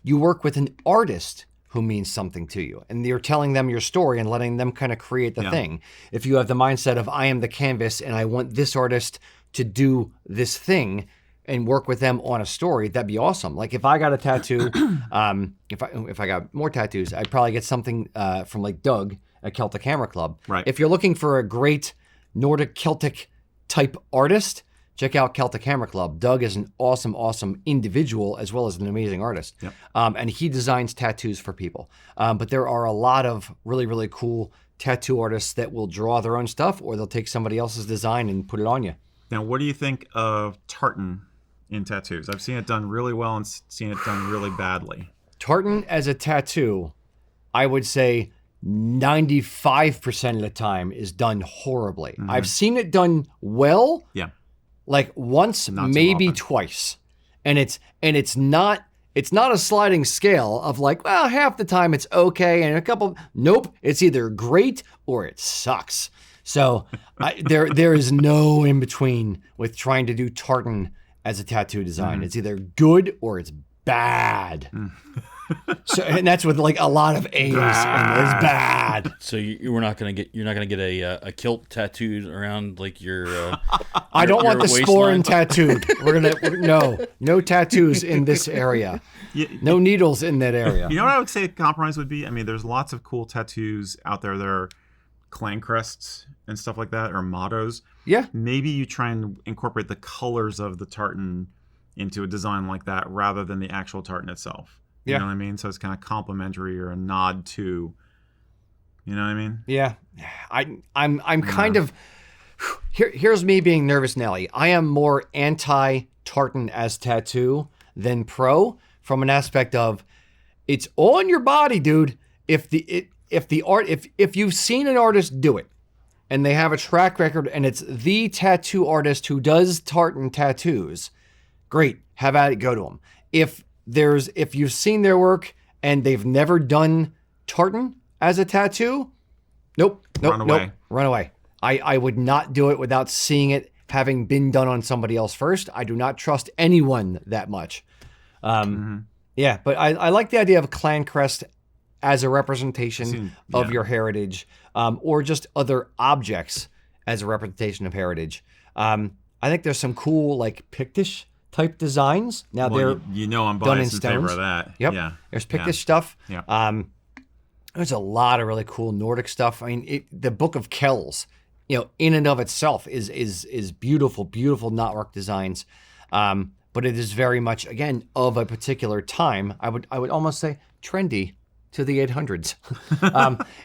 you work with an artist who means something to you, and you're telling them your story and letting them kind of create the thing. If you have the mindset of I am the canvas and I want this artist to do this thing and work with them on a story, that'd be awesome. Like if I got a tattoo, if I got more tattoos, I'd probably get something from like Doug at Celtic Hammer Club. Right. If you're looking for a great Nordic Celtic type artist, check out Celtic Hammer Club. Doug is an awesome individual as well as an amazing artist. Yep. And he designs tattoos for people. But there are a lot of really, really cool tattoo artists that will draw their own stuff, or they'll take somebody else's design and put it on you. Now, what do you think of tartan in tattoos? I've seen it done really well and seen it done really badly. Tartan as a tattoo, I would say 95% of the time is done horribly. Mm-hmm. I've seen it done well. Yeah. Like once, maybe twice. And it's not a sliding scale of like, well, half the time it's okay and nope, it's either great or it sucks. So there is no in between with trying to do tartan as a tattoo design. It's either good or it's bad. So, and that's with like a lot of A's, and it's bad. So you're not gonna get a kilt tattooed around like your. I don't want the sporran tattooed. No tattoos in this area. No needles in that area. You know what I would say a compromise would be? I mean, there's lots of cool tattoos out there. There are clan crests and stuff like that, or mottos. Yeah. Maybe you try and incorporate the colors of the tartan into a design like that rather than the actual tartan itself. You know what I mean? So it's kind of complimentary or a nod to, you know what I mean? Yeah. I'm kind of, here's me being nervous Nelly. I am more anti-tartan as tattoo than pro from an aspect of it's on your body, dude. If you've seen an artist do it and they have a track record and it's the tattoo artist who does tartan tattoos, great. Have at it. Go to them. If you've seen their work and they've never done tartan as a tattoo, nope. Run away. I would not do it without seeing it having been done on somebody else first. I do not trust anyone that much. Yeah, but I like the idea of a clan crest as a representation of your heritage, or just other objects as a representation of heritage. I think there's some cool like Pictish type designs. Now Well, they're you know I'm done in biased in favor stones. of that. Yep. Yeah. There's Pictish stuff. Yeah. There's a lot of really cool Nordic stuff. I mean, the Book of Kells, in and of itself is beautiful, beautiful knotwork designs. But it is very much, again, of a particular time. I would almost say trendy to the 800s.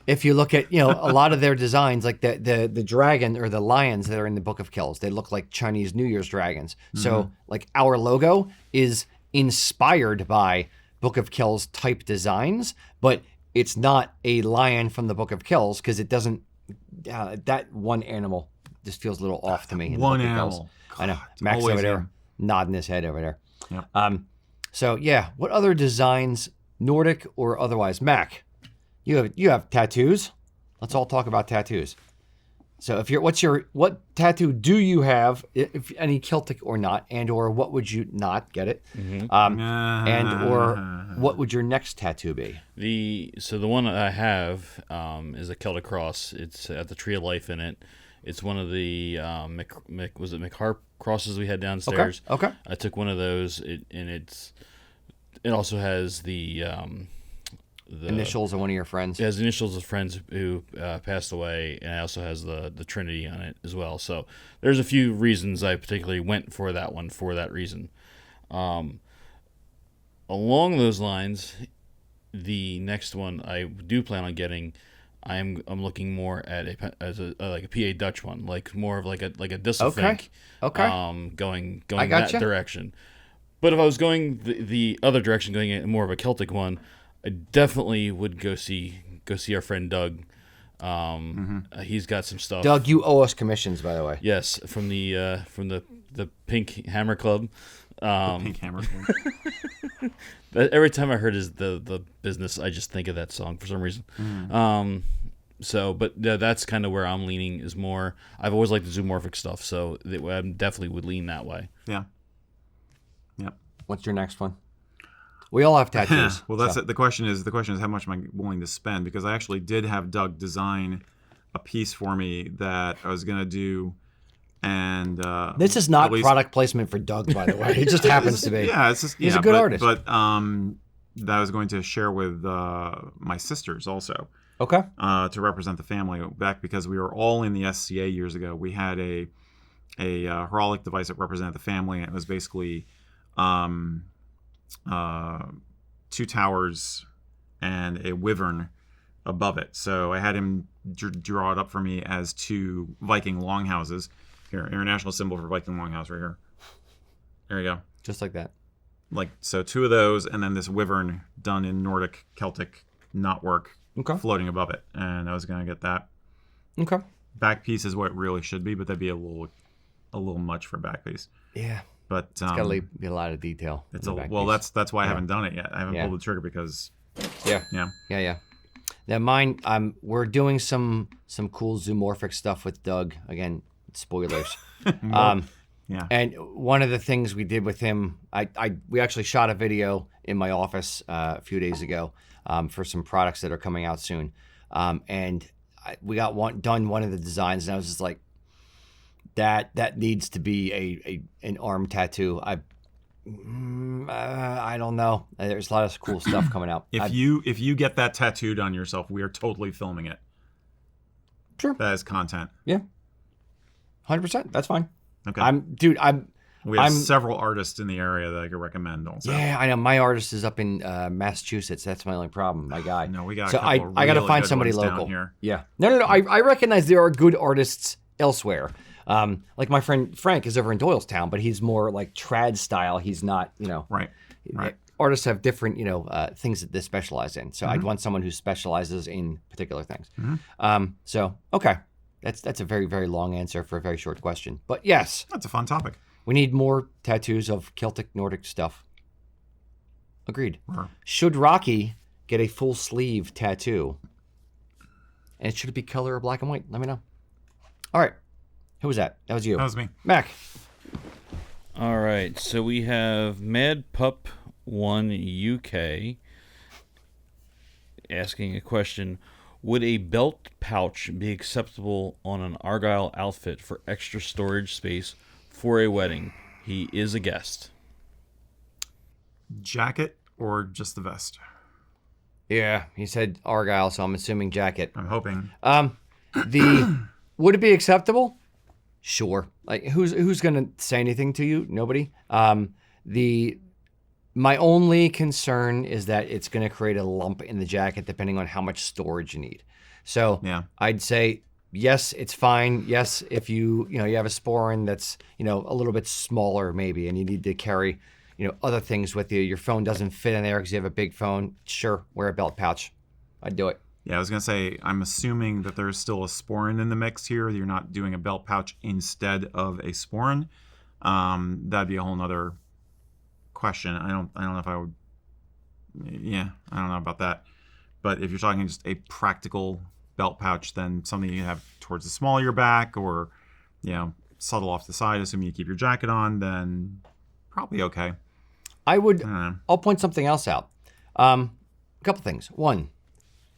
If you look at, a lot of their designs, like the dragon or the lions that are in the Book of Kells, they look like Chinese New Year's dragons. So like our logo is inspired by Book of Kells type designs, but it's not a lion from the Book of Kells because it doesn't, that one animal just feels a little off to me. In the One Book of Kells. animal. I know. God, Max always over there him. nodding his head over there. Yep. So yeah, what other designs, Nordic or otherwise? Mac, you have tattoos. Let's all talk about tattoos. So what tattoo do you have, if any Celtic or not, and or what would you not get it? And or what would your next tattoo be? The one that I have is a Celtic cross. It's got the Tree of Life in it. It's one of the McHarp crosses we had downstairs. Okay. I took one of those, it also has the Initials of one of your friends. It has initials of friends who passed away, and it also has the Trinity on it as well. So there's a few reasons I particularly went for that one for that reason. Along those lines, the next one I do plan on getting, I'm looking more at a PA Dutch one, like more of like a Disselfink. Okay. Going gotcha. that direction. But if I was going the other direction, going in more of a Celtic one, I definitely would go see our friend Doug. He's got some stuff. Doug, you owe us commissions, by the way. Yes, from the Pink Hammer Club. Pink Hammer. Every time I heard the business, I just think of that song for some reason. But that's kind of where I'm leaning. Is more. I've always liked the zoomorphic stuff, so I definitely would lean that way. Yeah. Yep. What's your next one? We all have tattoos. Well, that's it. The question is how much am I willing to spend? Because I actually did have Doug design a piece for me that I was gonna do, and this is not product placement for Doug, by the way. It just happens to be. Yeah, it's just he's a good artist. But that I was going to share with my sisters also. Okay. To represent the family back because we were all in the SCA years ago. We had a heraldic device that represented the family, and it was basically two towers and a wyvern above it. So I had him draw it up for me as two Viking longhouses. Here, international symbol for Viking longhouse right here. There you go. Just like that. So two of those, and then this wyvern done in Nordic Celtic knotwork floating above it. And I was going to get that. Okay. Back piece is what it really should be, but that'd be a little much for a back piece. Yeah. But it's got to be a lot of detail. It's that's why I haven't done it yet. I haven't pulled the trigger because Yeah. Now mine, we're doing some cool zoomorphic stuff with Doug. Again, spoilers. Yeah. And one of the things we did with him, we actually shot a video in my office a few days ago for some products that are coming out soon. And we got one of the designs, and I was just like, that needs to be an arm tattoo. I don't know. There's a lot of cool stuff coming out. If you get that tattooed on yourself, we are totally filming it. Sure. That is content. Yeah. 100%. That's fine. Okay. We have several artists in the area that I could recommend also. Yeah, I know. My artist is up in Massachusetts. That's my only problem. My guy. No, we got. So I got to find somebody local. Here. Yeah. No. I recognize there are good artists elsewhere. Like my friend Frank is over in Doylestown, but he's more like trad style. He's not, Right. Artists have different, things that they specialize in. So I'd want someone who specializes in particular things. So okay, that's a very, very long answer for a very short question. But yes, that's a fun topic. We need more tattoos of Celtic Nordic stuff. Agreed. Should Rocky get a full sleeve tattoo? And should it be color or black and white? Let me know. All right. Who was that? That was you. That was me. Mac. All right. So we have Mad Pup 1 UK asking a question. Would a belt pouch be acceptable on an Argyll outfit for extra storage space for a wedding? He is a guest. Jacket or just the vest? Yeah, he said Argyll, so I'm assuming jacket. I'm hoping. Would it be acceptable? Sure. Like who's gonna say anything to you? Nobody. My only concern is that it's gonna create a lump in the jacket depending on how much storage you need. So Yeah. I'd say yes, it's fine. Yes, if you have a sporran that's a little bit smaller maybe, and you need to carry other things with you. Your phone doesn't fit in there because you have a big phone. Sure, wear a belt pouch. I'd do it. Yeah, I was going to say, I'm assuming that there's still a sporran in the mix here. You're not doing a belt pouch instead of a sporran. That'd be a whole nother question. I don't know if I would. Yeah, I don't know about that. But if you're talking just a practical belt pouch, then something you have towards the small of your back or, subtle off the side, assuming you keep your jacket on, then probably okay. I'll point something else out. A couple things. One,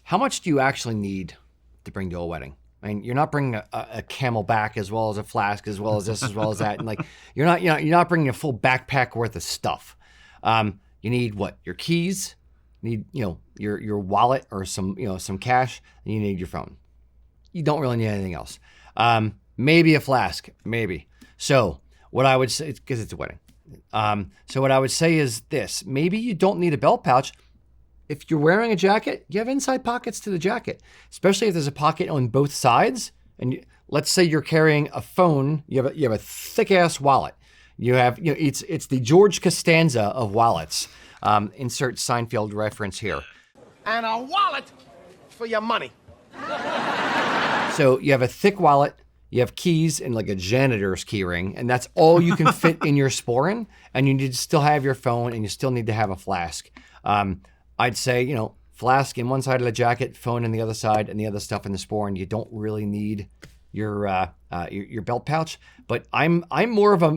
how much do you actually need to bring to a wedding? I mean, you're not bringing a camelback as well as a flask, as well as this, as well as that, and like you're not bringing a full backpack worth of stuff. You need what? Your keys. You need your wallet or some cash. And you need your phone. You don't really need anything else. Maybe a flask, maybe. So what I would say, because it's a wedding. So what I would say is this: maybe you don't need a belt pouch. If you're wearing a jacket, you have inside pockets to the jacket, especially if there's a pocket on both sides. And let's say you're carrying a phone, you have a thick ass wallet. You have it's the George Costanza of wallets. Insert Seinfeld reference here. And a wallet for your money. So you have a thick wallet. You have keys and like a janitor's key ring, and that's all you can fit in your sporran. And you need to still have your phone, and you still need to have a flask. I'd say, flask in one side of the jacket, phone in the other side, and the other stuff in the sporran. You don't really need your belt pouch. But I'm much more of a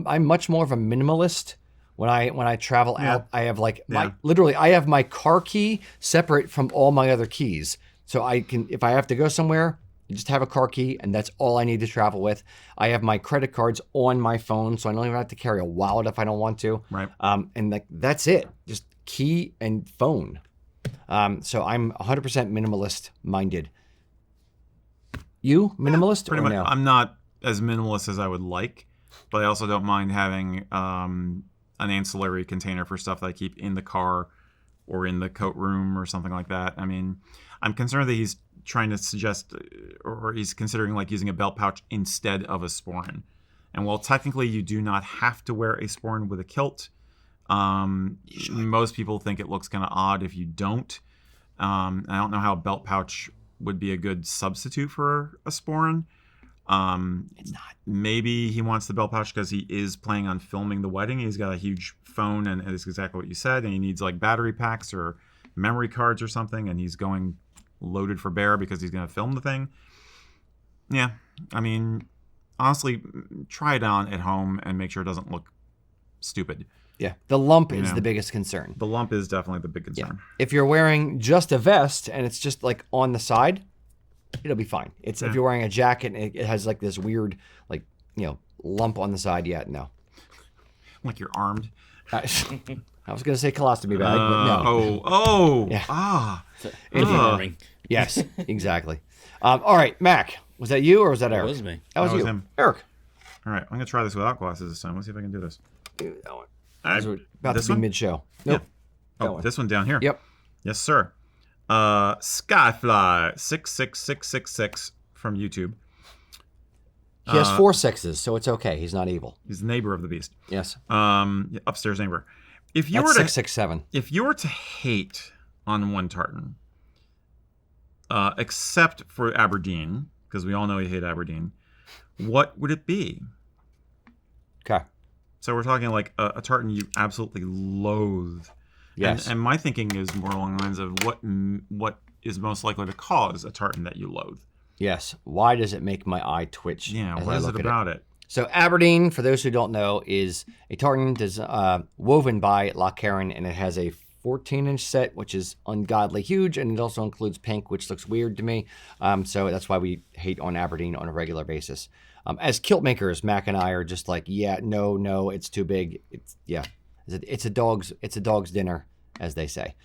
minimalist when I travel out. I have I have my car key separate from all my other keys, so I can, if I have to go somewhere, you just have a car key, and that's all I need to travel with. I have my credit cards on my phone, so I don't even have to carry a wallet if I don't want to. Right. And that's it. Just key and phone. So I'm 100% minimalist minded. You minimalist? Pretty or much. No? I'm not as minimalist as I would like, but I also don't mind having an ancillary container for stuff that I keep in the car or in the coat room or something like that. I mean, I'm concerned that he's trying to suggest, or he's considering like using a belt pouch instead of a sporran. And while technically you do not have to wear a sporran with a kilt, most people think it looks kind of odd if you don't. I don't know how a belt pouch would be a good substitute for a sporran. It's not. Maybe he wants the belt pouch because he is planning on filming the wedding. He's got a huge phone, and it's exactly what you said. And he needs like battery packs or memory cards or something, and he's going loaded for bear because he's going to film the thing. Yeah, I mean, honestly, try it on at home and make sure it doesn't look stupid. Yeah, the lump is the biggest concern. The lump is definitely the big concern. Yeah. If you're wearing just a vest and it's just like on the side, it'll be fine. If you're wearing a jacket and it has like this weird lump on the side, no. Like you're armed. I was going to say colostomy bag, but no. Yeah. Informing. Yes, exactly. All right, Mac, was that you or was that Eric? That was me. That was you. him. Eric. All right, I'm going to try this without glasses this time. Let's see if I can do this. That one. All right. About This to be one? mid-show. Nope. Oh, one. this one down here. Yep. Yes, sir. Skyfly 66666 from YouTube. He has 4 sixes, so it's okay. He's not evil. He's the neighbor of the beast. Yes. Upstairs neighbor. If you That's were to 667. If you were to hate on one tartan, except for Aberdeen, because we all know you hate Aberdeen, what would it be? Okay. So we're talking like a tartan you absolutely loathe. Yes. And my thinking is more along the lines of what is most likely to cause a tartan that you loathe. Yes. Why does it make my eye twitch? Yeah, as what I is look it at about it? So Aberdeen, for those who don't know, is a tartan woven by Loch Carron, and it has a 14-inch set, which is ungodly huge, and it also includes pink, which looks weird to me. So that's why we hate on Aberdeen on a regular basis. As kilt makers, Mac and I are just like, no, it's too big. It's a dog's dinner, as they say.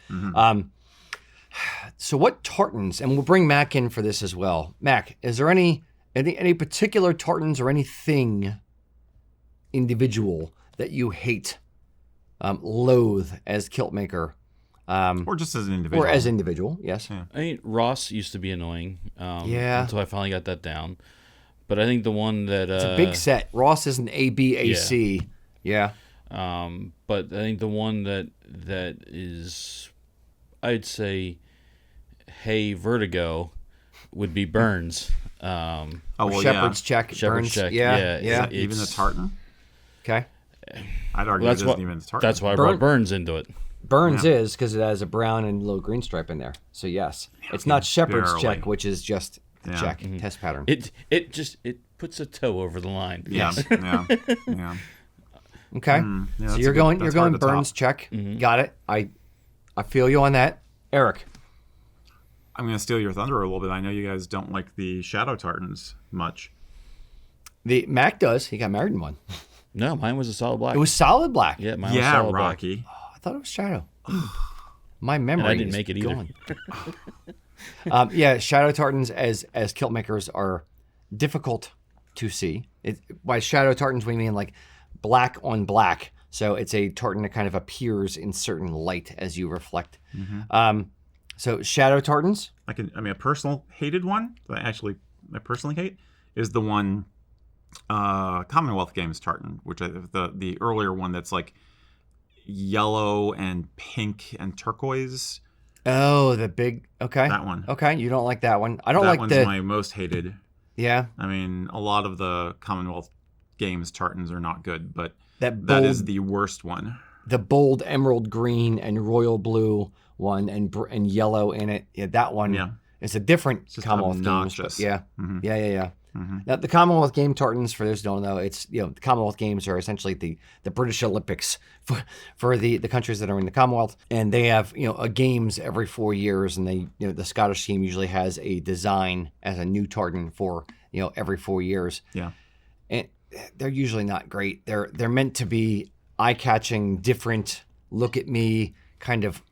So what tartans, and we'll bring Mac in for this as well. Mac, is there any particular tartans or anything individual that you hate, loathe as kilt maker? Or just as an individual. Or as individual, yes. Yeah. I mean, Ross used to be annoying. Yeah. Until I finally got that down. But I think the one that It's a big set. Ross is an ABAC. Yeah. But I think the one that is, I'd say, hey, Vertigo, would be Burns. Shepherd's check. Shepherd's Burns. check. Yeah. Is that even the tartan? Okay. I'd argue it isn't even the tartan. That's why I brought Burns into it. Burns is because it has a brown and little green stripe in there. So yes, it's not Shepherd's barely. check, which is just the check test pattern. It puts a toe over the line. Yeah. Yeah. Okay. Yeah, So that's you're a good- going that's hard to Burns top. check. Got it. I feel you on that. Eric. I'm going to steal your thunder a little bit. I know you guys don't like the shadow tartans much. The Mac does. He got married in one. No, mine was a solid black. It was solid black. Yeah, mine was Yeah, solid Rocky. I thought it was shadow. My memory. And I didn't is make it either. gone. Yeah, shadow tartans as kilt makers are difficult to see. By shadow tartans we mean like black on black. So it's a tartan that kind of appears in certain light as you reflect. So shadow tartans. A personal hated one that I personally hate is the one Commonwealth Games tartan, which the earlier one that's like yellow and pink and turquoise. Oh, the big. Okay. That one. Okay, you don't like that one. I don't That like one's the. my most hated. Yeah. I mean, a lot of the Commonwealth Games tartans are not good, but That that bold, is the worst one. the bold emerald green and royal blue one and yellow in it. Yeah, that one. Yeah. It's a different just Commonwealth Games. obnoxious. But yeah. Now, the Commonwealth Game tartans, for those who don't know, it's the Commonwealth Games are essentially the British Olympics for the countries that are in the Commonwealth, and they have a games every 4 years, and they the Scottish team usually has a design as a new tartan for every 4 years. Yeah. And they're usually not great. They're meant to be eye-catching, different, look at me, kind of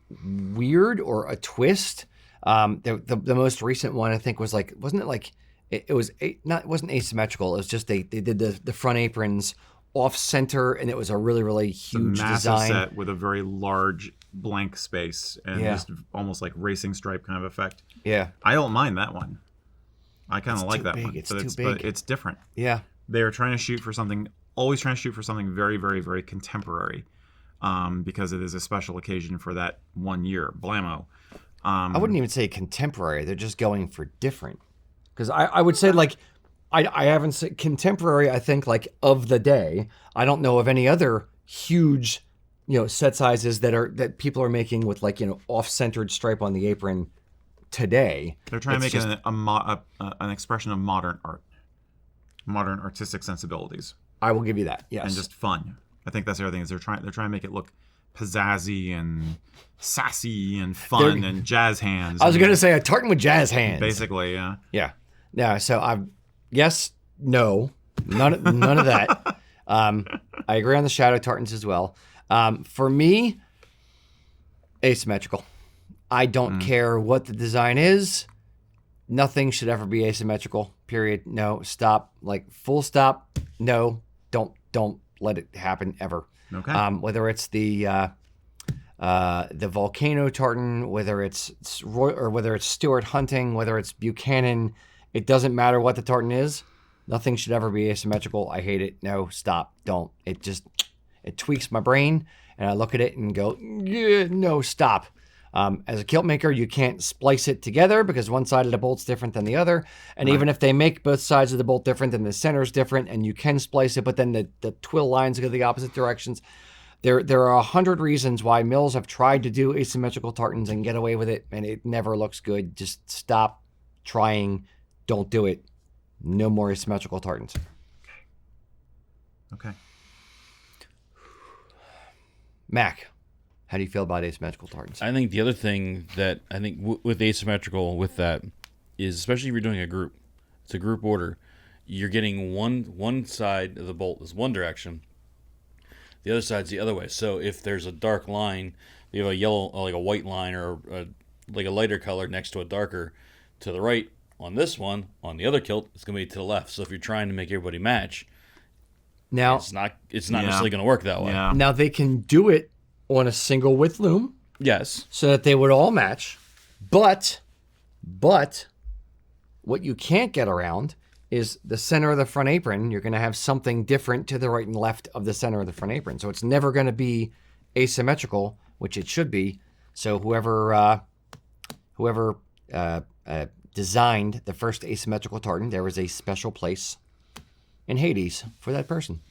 weird or a twist. The most recent one I think was like, wasn't it like it wasn't asymmetrical. It was just they did the front aprons off center, and it was a really really huge Massive design set with a very large blank space and just almost like racing stripe kind of effect. Yeah, I don't mind that one. I kind of like too that big. one. It's but too but big. it's different. yeah. They're trying to shoot for something, always trying to shoot for something very, very, very contemporary, because it is a special occasion for that 1 year. Blammo. I wouldn't even say contemporary. They're just going for different. Because I would say like I haven't said contemporary. I think like of the day. I don't know of any other huge set sizes that people are making with like off-centered stripe on the apron today. They're trying to make just, an expression of modern art, modern artistic sensibilities, I will give you that. Yes. and just fun. I think that's the other thing is they're trying to make it look pizzazzy and sassy and fun and jazz hands. I was going to say a tartan with jazz hands. basically, yeah. Yeah. Yeah. So yes, no, none of that. I agree on the shadow tartans as well. For me, asymmetrical. I don't care what the design is. Nothing should ever be asymmetrical. Period. No. Stop. Like full stop. No. Don't let it happen ever. Okay. Whether it's the volcano tartan, whether it's Roy, or whether it's Stuart Hunting, whether it's Buchanan, it doesn't matter what the tartan is. Nothing should ever be asymmetrical. I hate it. No, stop. Don't. It tweaks my brain, and I look at it and go, yeah, no, stop. As a kilt maker, you can't splice it together because one side of the bolt's different than the other. And even if they make both sides of the bolt different, then the center's different, and you can splice it, but then the twill lines go the opposite directions. There are 100 reasons why mills have tried to do asymmetrical tartans and get away with it, and it never looks good. Just stop trying. Don't do it. No more asymmetrical tartans. Okay. Mac, how do you feel about asymmetrical tartans? I think the other thing that I think with asymmetrical with that is, especially if you're doing a group, it's a group order, you're getting one side of the bolt is one direction. The other side's the other way. So if there's a dark line, you have a yellow, like a white line, or like a lighter color next to a darker to the right on this one. On the other kilt, it's going to be to the left. So if you're trying to make everybody match, Now, it's not necessarily going to work that way. Yeah. now they can do it on a single width loom Yes. so that they would all match. But what you can't get around is the center of the front apron. You're going to have something different to the right and left of the center of the front apron. So it's never going to be asymmetrical, which it should be. So whoever designed the first asymmetrical tartan, there was a special place in Hades for that person.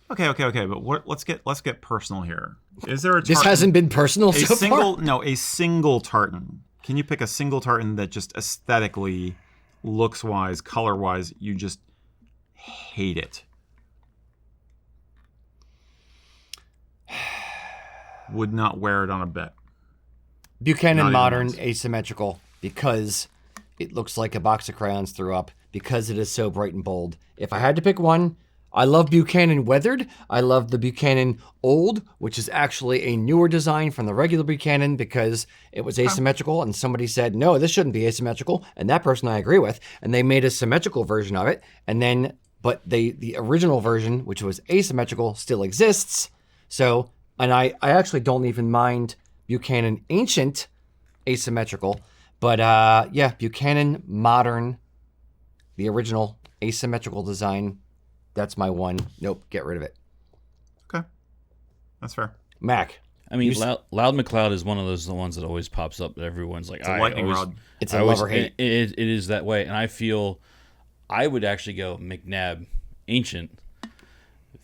Okay. But let's get personal here. Is there a tartan? This hasn't been personal a so single far. a single tartan. Can you pick a single tartan that just aesthetically, looks wise, color wise, you just hate it? Would not wear it on a bet. Buchanan Not even Modern once. asymmetrical because it looks like a box of crayons threw up, because it is so bright and bold. If I had to pick one, I love Buchanan Weathered. I love the Buchanan Old, which is actually a newer design from the regular Buchanan because it was asymmetrical, and somebody said, no, this shouldn't be asymmetrical, and that person I agree with, and they made a symmetrical version of it, and then, but the original version, which was asymmetrical, still exists. So, and I actually don't even mind Buchanan Ancient asymmetrical, but yeah, Buchanan Modern, the original asymmetrical design, that's my one. Nope, get rid of it. Okay, that's fair. Mac. I mean, Loud McLeod is one of those the ones that always pops up that everyone's like, It's a lightning rod. It's a love or hate. It is that way, and I feel I would actually go McNabb Ancient.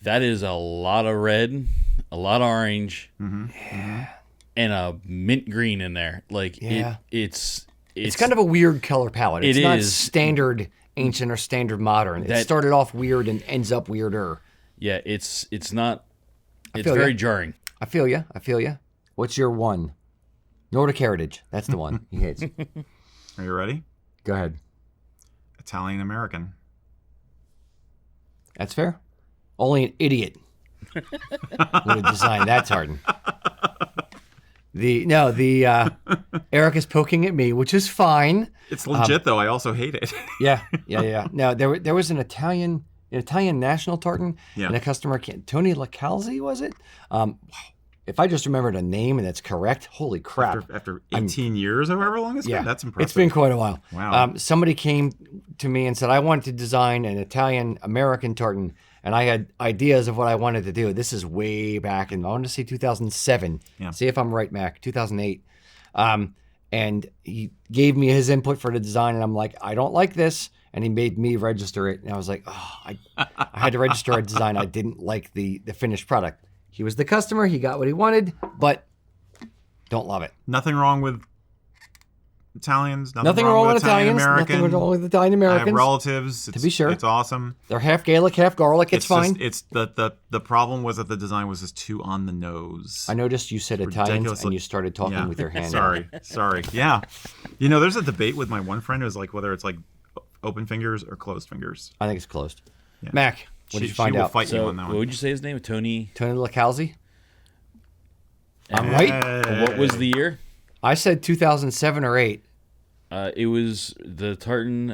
That is a lot of red, a lot of orange, and a mint green in there. Like Yeah. it's kind of a weird color palette. It's not is. standard ancient or standard modern. It started off weird and ends up weirder. Yeah, it's not. It's feel very ya. jarring. I feel you. What's your one? Nordic Heritage. That's the one he hates. Are you ready? Go ahead. Italian American. That's fair. Only an idiot would have designed that tartan. Erik is poking at me, which is fine. It's legit though. I also hate it. Yeah. No, there was an Italian national tartan, Yeah. and a customer, Tony LaCalzi, was it? If I just remembered a name and it's correct, holy crap. After 18 years or however long it's been, that's impressive. It's been quite a while. Wow. Somebody came to me and said, I wanted to design an Italian-American tartan, and I had ideas of what I wanted to do. This is way back, and I wanted to say 2007. Yeah. See if I'm right, Mac. 2008. And he gave me his input for the design, and I'm like, I don't like this. And he made me register it. And I was like, I had to register a design. I didn't like the finished product. He was the customer. He got what he wanted, but don't love it. Nothing wrong with Italians. Nothing wrong with Italians. American. Nothing wrong with Italian Americans. I have relatives. To be sure. It's awesome. They're half Gaelic, half garlic. It's fine. It's the problem was that the design was just too on the nose. I noticed you said Italians ridiculous. and you started talking with your hand. Sorry. Yeah. You know, there's a debate with my one friend who's like whether it's like open fingers or closed fingers. I think it's closed. Yeah. Mac, what did you find she will out? fight you So, on that what one. would you say his name? Tony. Tony LaCalzi? I'm And right. What was the year? I said 2007 or 8. It was the tartan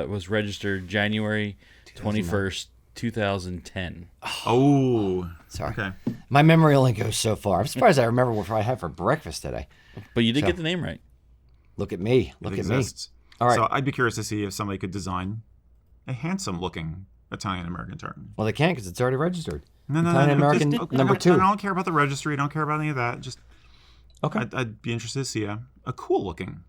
was registered January 21st, 2010. Oh. Sorry. Okay. My memory only goes so far. I'm surprised I remember what I had for breakfast today. But you did get the name right. Look at me. It Look at exists. me. All right. So I'd be curious to see if somebody could design a handsome looking Italian American tartan. Well, they can't because it's already registered. No. Italian American Just- number I 2. don't care about the registry. I don't care about any of that. Just Okay. I'd be interested to see a cool looking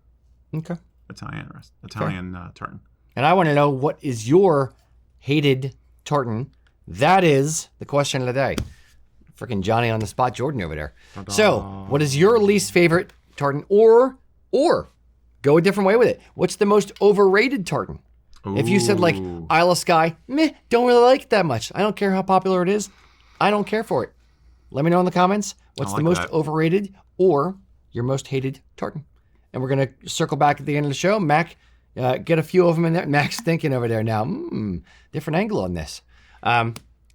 Okay. Italian tartan. And I want to know, what is your hated tartan? That is the question of the day. Freaking Johnny on the spot Jordan over there. So, what is your least favorite tartan? Or go a different way with it. What's the most overrated tartan? If you said like Ooh. Isle of Skye, don't really like it that much. I don't care how popular it is. I don't care for it. Let me know in the comments what's I the like most that. overrated or your most hated tartan. And we're going to circle back at the end of the show. Mac, get a few of them in there. Mac's thinking over there now. Different angle on this.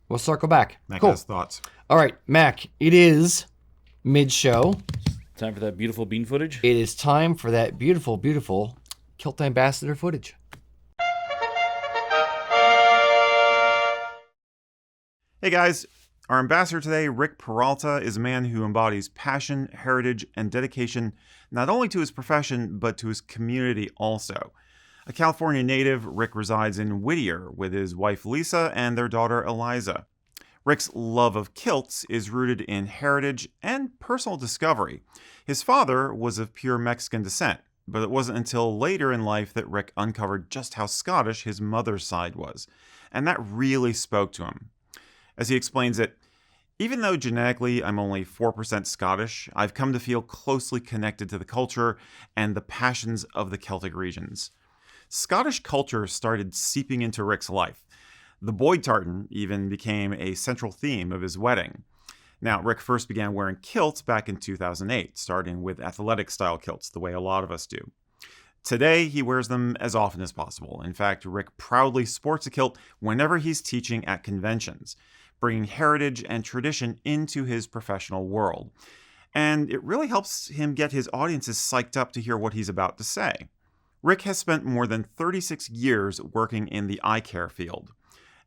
We'll circle back. Mac Cool. has thoughts. All right, Mac, it is mid-show. Time for that beautiful bean footage. It is time for that beautiful, beautiful Kilt Ambassador footage. Hey guys, our ambassador today, Rick Peralta, is a man who embodies passion, heritage, and dedication not only to his profession, but to his community also. A California native, Rick resides in Whittier with his wife Lisa and their daughter Eliza. Rick's love of kilts is rooted in heritage and personal discovery. His father was of pure Mexican descent, but it wasn't until later in life that Rick uncovered just how Scottish his mother's side was, and that really spoke to him. As he explains it, even though genetically I'm only 4% Scottish, I've come to feel closely connected to the culture and the passions of the Celtic regions. Scottish culture started seeping into Rick's life. The Boyd tartan even became a central theme of his wedding. Now, Rick first began wearing kilts back in 2008, starting with athletic-style kilts, the way a lot of us do. Today, he wears them as often as possible. In fact, Rick proudly sports a kilt whenever he's teaching at conventions, bringing heritage and tradition into his professional world. And it really helps him get his audiences psyched up to hear what he's about to say. Rick has spent more than 36 years working in the eye care field.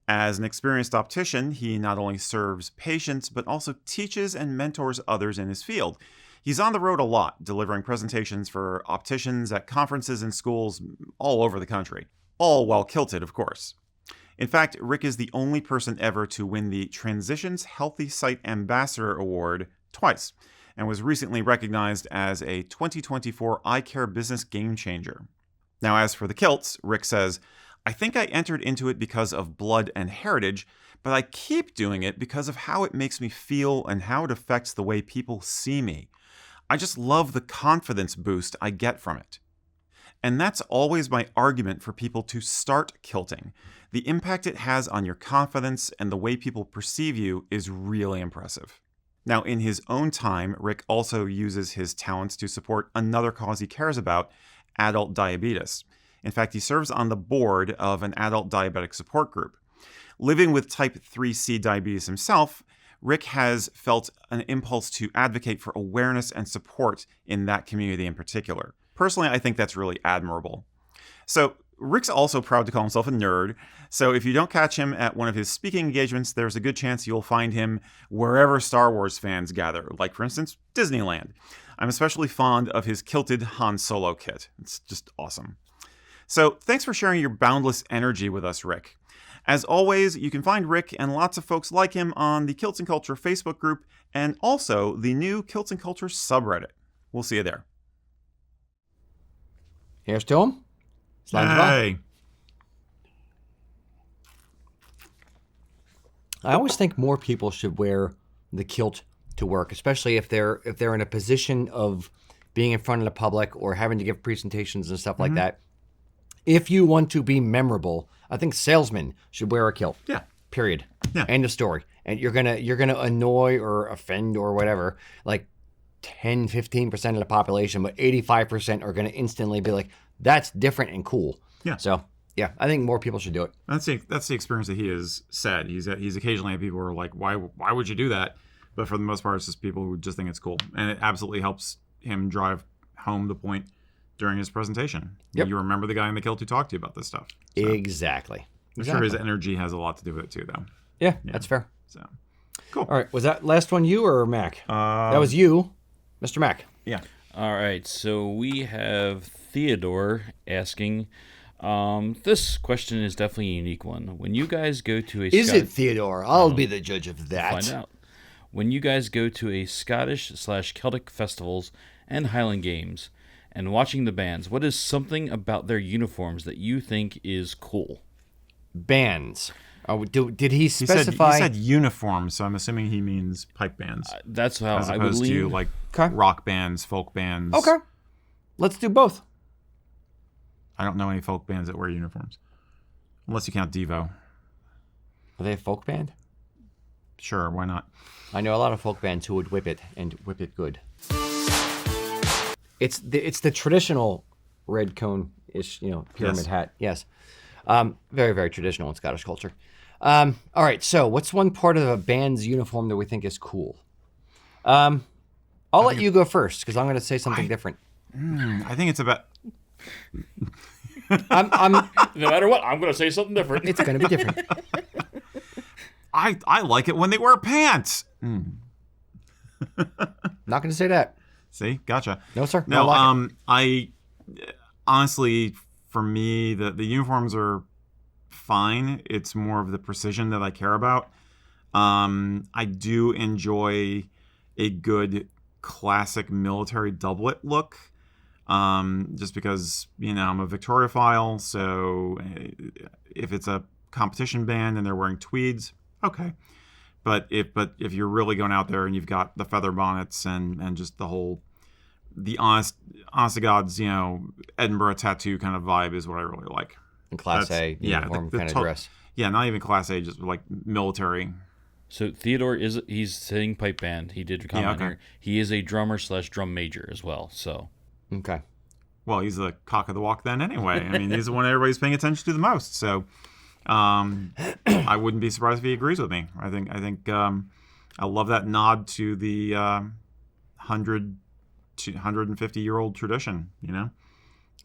As an experienced optician, he not only serves patients, but also teaches and mentors others in his field. He's on the road a lot, delivering presentations for opticians at conferences and schools all over the country. All while kilted, of course. In fact, Rick is the only person ever to win the Transitions Healthy Sight Ambassador Award twice, and was recently recognized as a 2024 eye care business game changer. Now, as for the kilts, Rick says, I think I entered into it because of blood and heritage, but I keep doing it because of how it makes me feel and how it affects the way people see me. I just love the confidence boost I get from it. And that's always my argument for people to start kilting. The impact it has on your confidence and the way people perceive you is really impressive. Now, in his own time, Rick also uses his talents to support another cause he cares about, adult diabetes. In fact, he serves on the board of an adult diabetic support group. Living with type 3C diabetes himself, Rick has felt an impulse to advocate for awareness and support in that community in particular. Personally, I think that's really admirable. So, Rick's also proud to call himself a nerd, so if you don't catch him at one of his speaking engagements, there's a good chance you'll find him wherever Star Wars fans gather, like, for instance, Disneyland. I'm especially fond of his kilted Han Solo kit. It's just awesome. So, thanks for sharing your boundless energy with us, Rick. As always, you can find Rick and lots of folks like him on the Kilts and Culture Facebook group and also the new Kilts and Culture subreddit. We'll see you there. Here's to him. Hey. I always think more people should wear the kilt to work, especially if they're in a position of being in front of the public or having to give presentations and stuff like that. If you want to be memorable, I think salesmen should wear a kilt. Yeah. Period. Yeah. End of story. And you're gonna annoy or offend or whatever, like 10, 15% of the population, but 85% are gonna instantly be like, that's different and cool. Yeah. So yeah, I think more people should do it. That's the experience that he has said. He's occasionally had people who are like, why would you do that? But for the most part, it's just people who just think it's cool. And it absolutely helps him drive home the point during his presentation. Yep. You remember the guy in the kilt who talked to you about this stuff. So Exactly. I'm sure his energy has a lot to do with it too, though. Yeah, that's fair. So, cool. All right, was that last one you or Mac? That was you, Mr. Mac. Yeah. All right, so we have Theodore asking, this question is definitely a unique one. When you guys go to a... Is it Theodore? I'll be the judge of that. Find out. When you guys go to a Scottish/Celtic festivals and Highland Games and watching the bands, what is something about their uniforms that you think is cool? Bands. Oh, did he specify? He said uniform, so I'm assuming he means pipe bands. That's how as I would opposed lean. to like Okay. rock bands, folk bands. Okay. Let's do both. I don't know any folk bands that wear uniforms. Unless you count Devo. Are they a folk band? Sure, why not? I know a lot of folk bands who would whip it and whip it good. It's the traditional red cone-ish, pyramid Yes. hat. Yes. Very, very traditional in Scottish culture. All right. So, what's one part of a band's uniform that we think is cool? I'll let you go first because I'm going to say something different. I think it's about. I'm. No matter what, I'm going to say something different. It's going to be different. I like it when they wear pants. Not going to say that. See, gotcha. No, sir. No, Not like it. I honestly, for me, the uniforms are fine. It's more of the precision that I care about. I do enjoy a good classic military doublet look, just because I'm a Victoriophile. So if it's a competition band and they're wearing tweeds, okay. But if you're really going out there and you've got the feather bonnets and just the honest to God's, Edinburgh tattoo kind of vibe is what I really like. And Class A uniform kind of dress. Yeah, not even Class A, just like military. So Theodore he's singing pipe band. He did comment here. He is a drummer / drum major as well. So Okay. Well, he's the cock of the walk then anyway. I mean, he's the one everybody's paying attention to the most. So I wouldn't be surprised if he agrees with me. I think I love that nod to the 150-year-old tradition,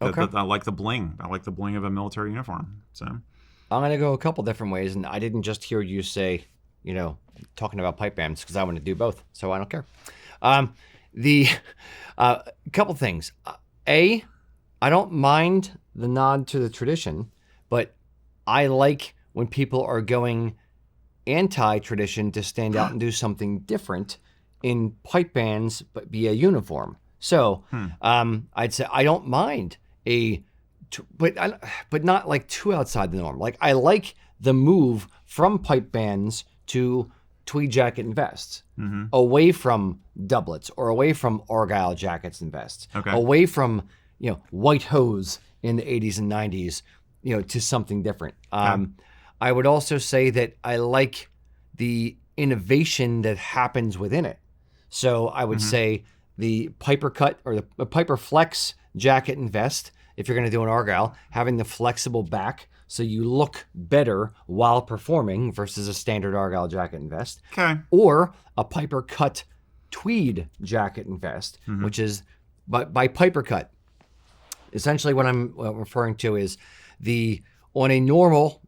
Okay. I like the bling. I like the bling of a military uniform. So I'm going to go a couple different ways, and I didn't just hear you say, talking about pipe bands because I want to do both, so I don't care. The couple things. I don't mind the nod to the tradition, but I like when people are going anti-tradition to stand out and do something different in pipe bands, but be a uniform. So I'd say I don't mind but not like too outside the norm. Like I like the move from pipe bands to tweed jacket and vests, away from doublets or away from Argyll jackets and vests, away from white hose in the 80s and 90s, to something different. I would also say that I like the innovation that happens within it. So I would say the Piper cut or the Piper flex jacket and vest, if you're going to do an Argyll, having the flexible back so you look better while performing versus a standard Argyll jacket and vest. Okay. Or a Piper cut tweed jacket and vest, which is by Piper cut. Essentially what I'm referring to is on a normal,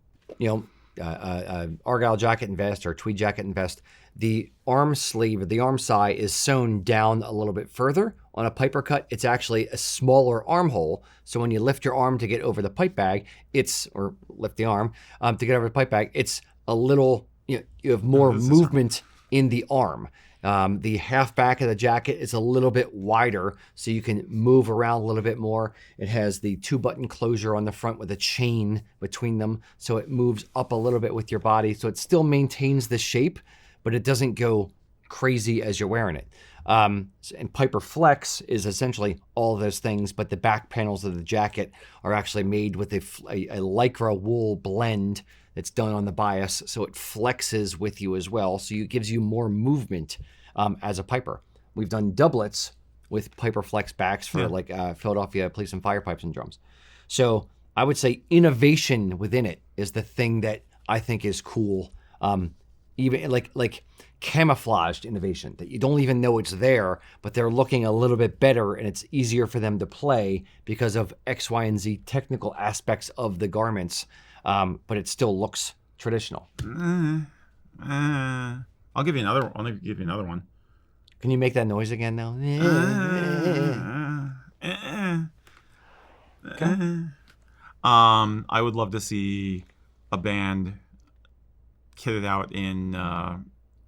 Argyll jacket and vest or tweed jacket and vest, the arm sleeve or the arm side is sewn down a little bit further. On a Piper cut, it's actually a smaller armhole. So when you lift your arm to get over the pipe bag, or lift the arm to get over the pipe bag, it's a little, you have more movement in the arm. The half back of the jacket is a little bit wider, so you can move around a little bit more. It has the 2-button closure on the front with a chain between them, so it moves up a little bit with your body. So it still maintains the shape, but it doesn't go crazy as you're wearing it. And Piper Flex is essentially all of those things, but the back panels of the jacket are actually made with a lycra wool blend that's done on the bias, so it flexes with you as well. So it gives you more movement as a piper. We've done doublets with Piper Flex backs for Philadelphia Police and Fire pipes and drums. So I would say innovation within it is the thing that I think is cool. Even like camouflaged innovation that you don't even know it's there, but they're looking a little bit better and it's easier for them to play because of X, Y, and Z technical aspects of the garments. But it still looks traditional. I'll give you another one. Can you make that noise again now? Okay. I would love to see a band kitted out in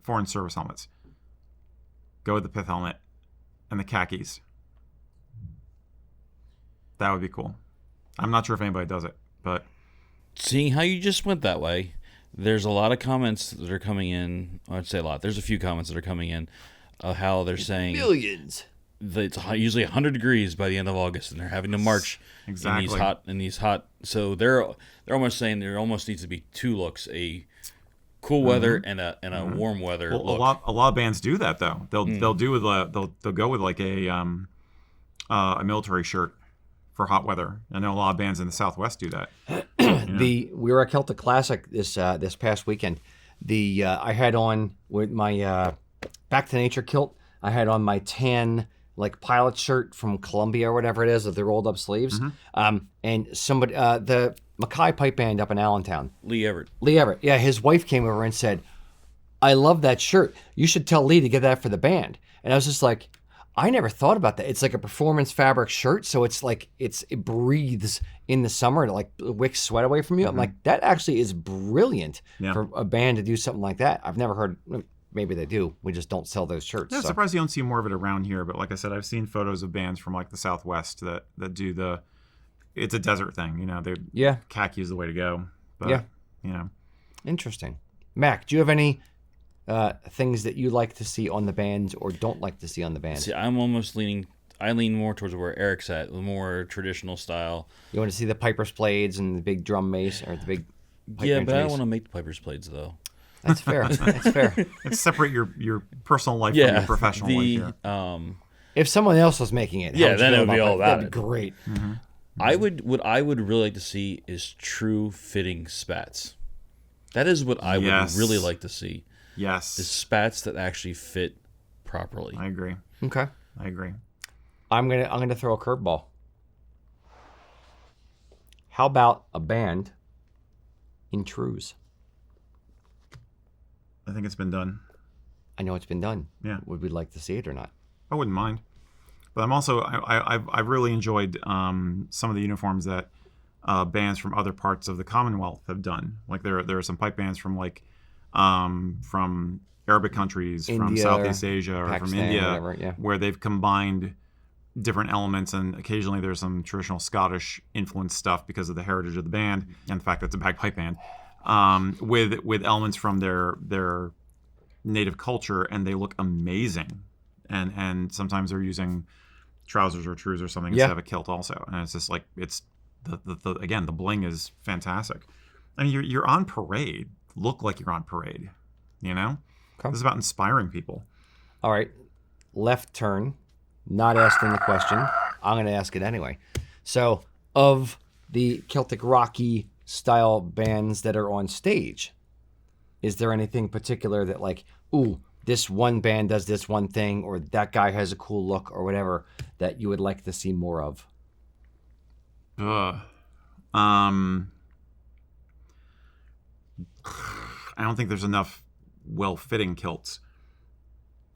foreign service helmets. Go with the pith helmet and the khakis. That would be cool. I'm not sure if anybody does it, but seeing how you just went that way, there's a lot of comments that are coming in. I'd say a lot. There's a few comments that are coming in of how they're saying millions. That it's usually 100 degrees by the end of August, and they're having to march in these hot. So they're almost saying there almost needs to be two looks: a cool weather and a warm weather look. A lot of bands do that though. They'll go with like a military shirt for hot weather. I know a lot of bands in the Southwest do that. We were at Celtic Classic this past weekend. I had on with my Back to Nature kilt. I had on my tan like pilot shirt from Columbia or whatever it is with the rolled up sleeves. And somebody the Mackay Pipe Band up in Allentown. Lee Everett. Yeah, his wife came over and said, "I love that shirt. You should tell Lee to get that for the band." And I was just like, I never thought about that. It's like a performance fabric shirt, so it's like it breathes in the summer to like wicks sweat away from you. I'm like, that actually is brilliant for a band to do something like that. I've never heard. Maybe they do. We just don't sell those shirts. Yeah, I'm surprised you don't see more of it around here. But like I said, I've seen photos of bands from like the Southwest that do the. It's a desert thing, khaki is the way to go. But, Interesting. Mac, do you have any things that you like to see on the bands or don't like to see on the bands? See, I lean more towards where Eric's at, the more traditional style. You want to see the piper's blades and the big drum mace or the big pipe Yeah, but I mace? don't want to make the piper's blades, though. That's fair. That's fair. Let's separate your personal life from your professional life here. If someone else was making it, Yeah, then it would be all about that'd be great. What I would really like to see is true fitting spats. That is what I would really like to see. Yes. Is spats that actually fit properly. I agree. Okay. I agree. I'm gonna throw a curveball. How about a band in trews? I think it's been done. I know it's been done. Yeah. Would we like to see it or not? I wouldn't mind. But I'm also I've really enjoyed some of the uniforms that bands from other parts of the Commonwealth have done. Like there are some pipe bands from from Arabic countries, India, from Southeast Asia, or Pakistan, from India, whatever, where they've combined different elements, and occasionally there's some traditional Scottish influence stuff because of the heritage of the band and the fact that it's a bagpipe band, with elements from their native culture, and they look amazing. And sometimes they're using trousers or trews or something instead of a kilt also, and it's just like it's the bling is fantastic. I mean, you're on parade. Look like you're on parade. Okay. This is about inspiring people. All right. Left turn. Not asking the question. I'm going to ask it anyway. So, of the Celtic Rocky style bands that are on stage, is there anything particular that like, ooh, this one band does this one thing, or that guy has a cool look, or whatever, that you would like to see more of? I don't think there's enough well-fitting kilts.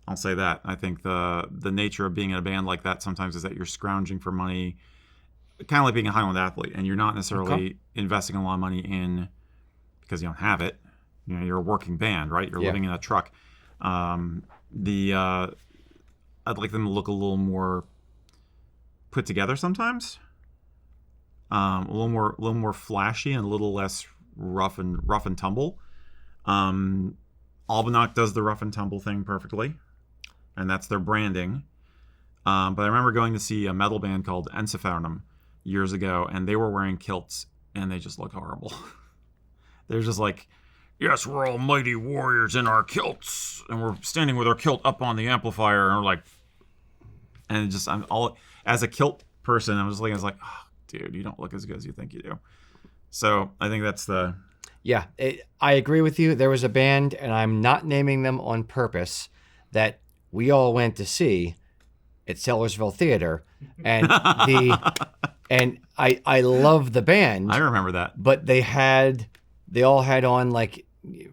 I'll say that. I think the nature of being in a band like that sometimes is that you're scrounging for money, kind of like being a Highland athlete, and you're not necessarily investing a lot of money in because you don't have it. You're a working band, right? You're living in a truck. I'd like them to look a little more put together sometimes, a little more flashy and a little less rough and tumble. Albanach does the rough and tumble thing perfectly, and that's their branding. But I remember going to see a metal band called Ensifarnum years ago, and they were wearing kilts, and they just look horrible. They're just like, yes, we're all mighty warriors in our kilts, and we're standing with our kilt up on the amplifier, and we're like, and just as a kilt person, I was like, oh, dude, you don't look as good as you think you do. So I think that's the. Yeah, I agree with you. There was a band, and I'm not naming them on purpose, that we all went to see at Sellersville Theater, and I love the band. I remember that. But they all had on, like,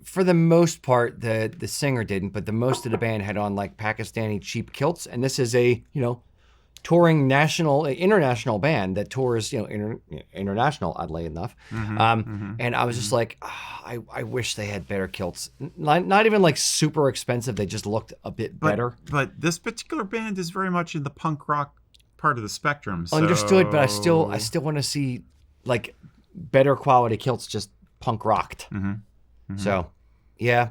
for the most part, the singer didn't, but the most of the band had on like Pakistani cheap kilts, and this is a touring international band that tours international, oddly enough. And I was just like, I wish they had better kilts. Not even like super expensive. They just looked a bit better. But this particular band is very much in the punk rock part of the spectrum. So. Understood, but I still want to see like better quality kilts, just punk rocked. So, yeah.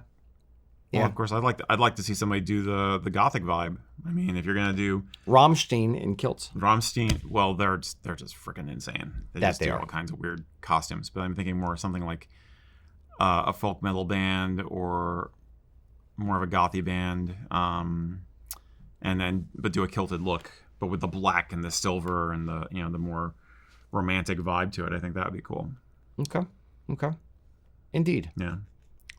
Well, of course, I'd like to see somebody do the gothic vibe. I mean, if you're gonna do Rammstein in kilts. Rammstein, well, they're just freaking insane. They just do all kinds of weird costumes. But I'm thinking more something like a folk metal band or more of a gothy band, but do a kilted look, but with the black and the silver and the the more romantic vibe to it. I think that would be cool. Okay. Okay. Indeed. Yeah.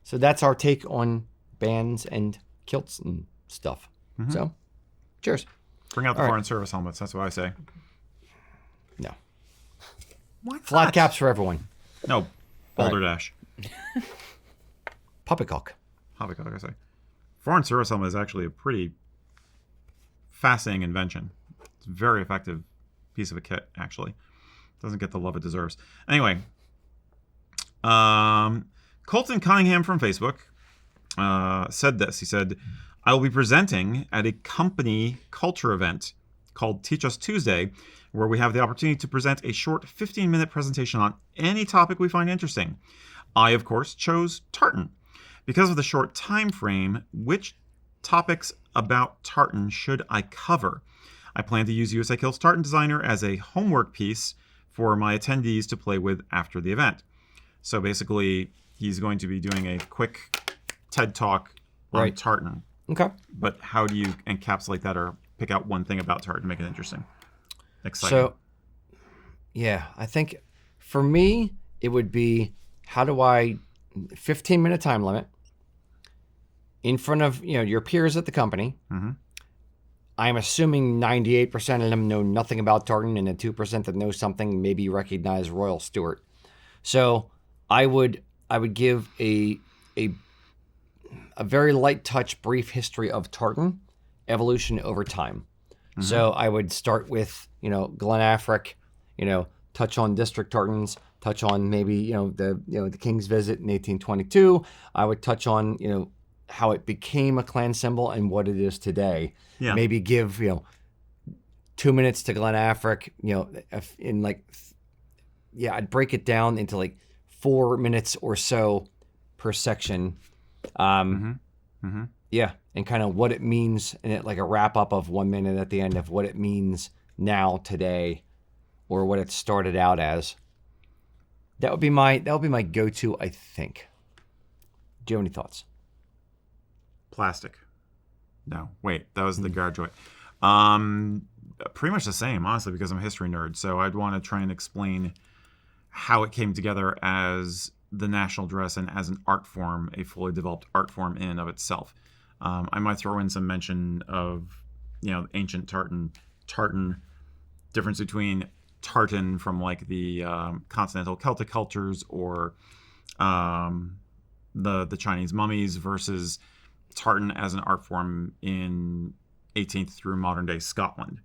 So that's our take on bands and kilts and stuff. So, cheers. Bring out the All Foreign Service helmets. That's what I say. No. Why Flat not? caps for everyone. No. Balderdash. Poppycock. Hobbycock, I say. Foreign Service helmet is actually a pretty fascinating invention. It's a very effective piece of a kit, actually. Doesn't get the love it deserves. Anyway, Colton Cunningham from Facebook said this. He said, I will be presenting at a company culture event called Teach Us Tuesday, where we have the opportunity to present a short 15-minute presentation on any topic we find interesting. I, of course, chose tartan. Because of the short time frame, which topics about tartan should I cover? I plan to use USA Kilt's tartan designer as a homework piece for my attendees to play with after the event. So basically, he's going to be doing a quick TED Talk on tartan. Okay. But how do you encapsulate that or pick out one thing about tartan to make it interesting? Exciting. So, yeah, I think for me, it would be 15-minute time limit in front of your peers at the company. Mm-hmm. I'm assuming 98% of them know nothing about tartan, and the 2% that know something maybe recognize Royal Stewart. So I would give a very light touch, brief history of tartan evolution over time. Mm-hmm. So I would start with Glen Affric, touch on district tartans, touch on maybe the King's Visit in 1822. I would touch on how it became a clan symbol and what it is today. Yeah. Maybe give 2 minutes to Glen Affric. I'd break it down into 4 minutes or so per section. Yeah, and kind of what it means, and it a wrap up of 1 minute at the end of what it means now today, or what it started out as. That would be my go-to, I think. Do you have any thoughts? Plastic. No, wait, that was the graduate. Pretty much the same, honestly, because I'm a history nerd. So I'd want to try and explain how it came together as the national dress and as an art form, a fully developed art form in and of itself. I might throw in some mention of, ancient tartan, difference between tartan from the continental Celtic cultures or the Chinese mummies versus tartan as an art form in 18th through modern day Scotland.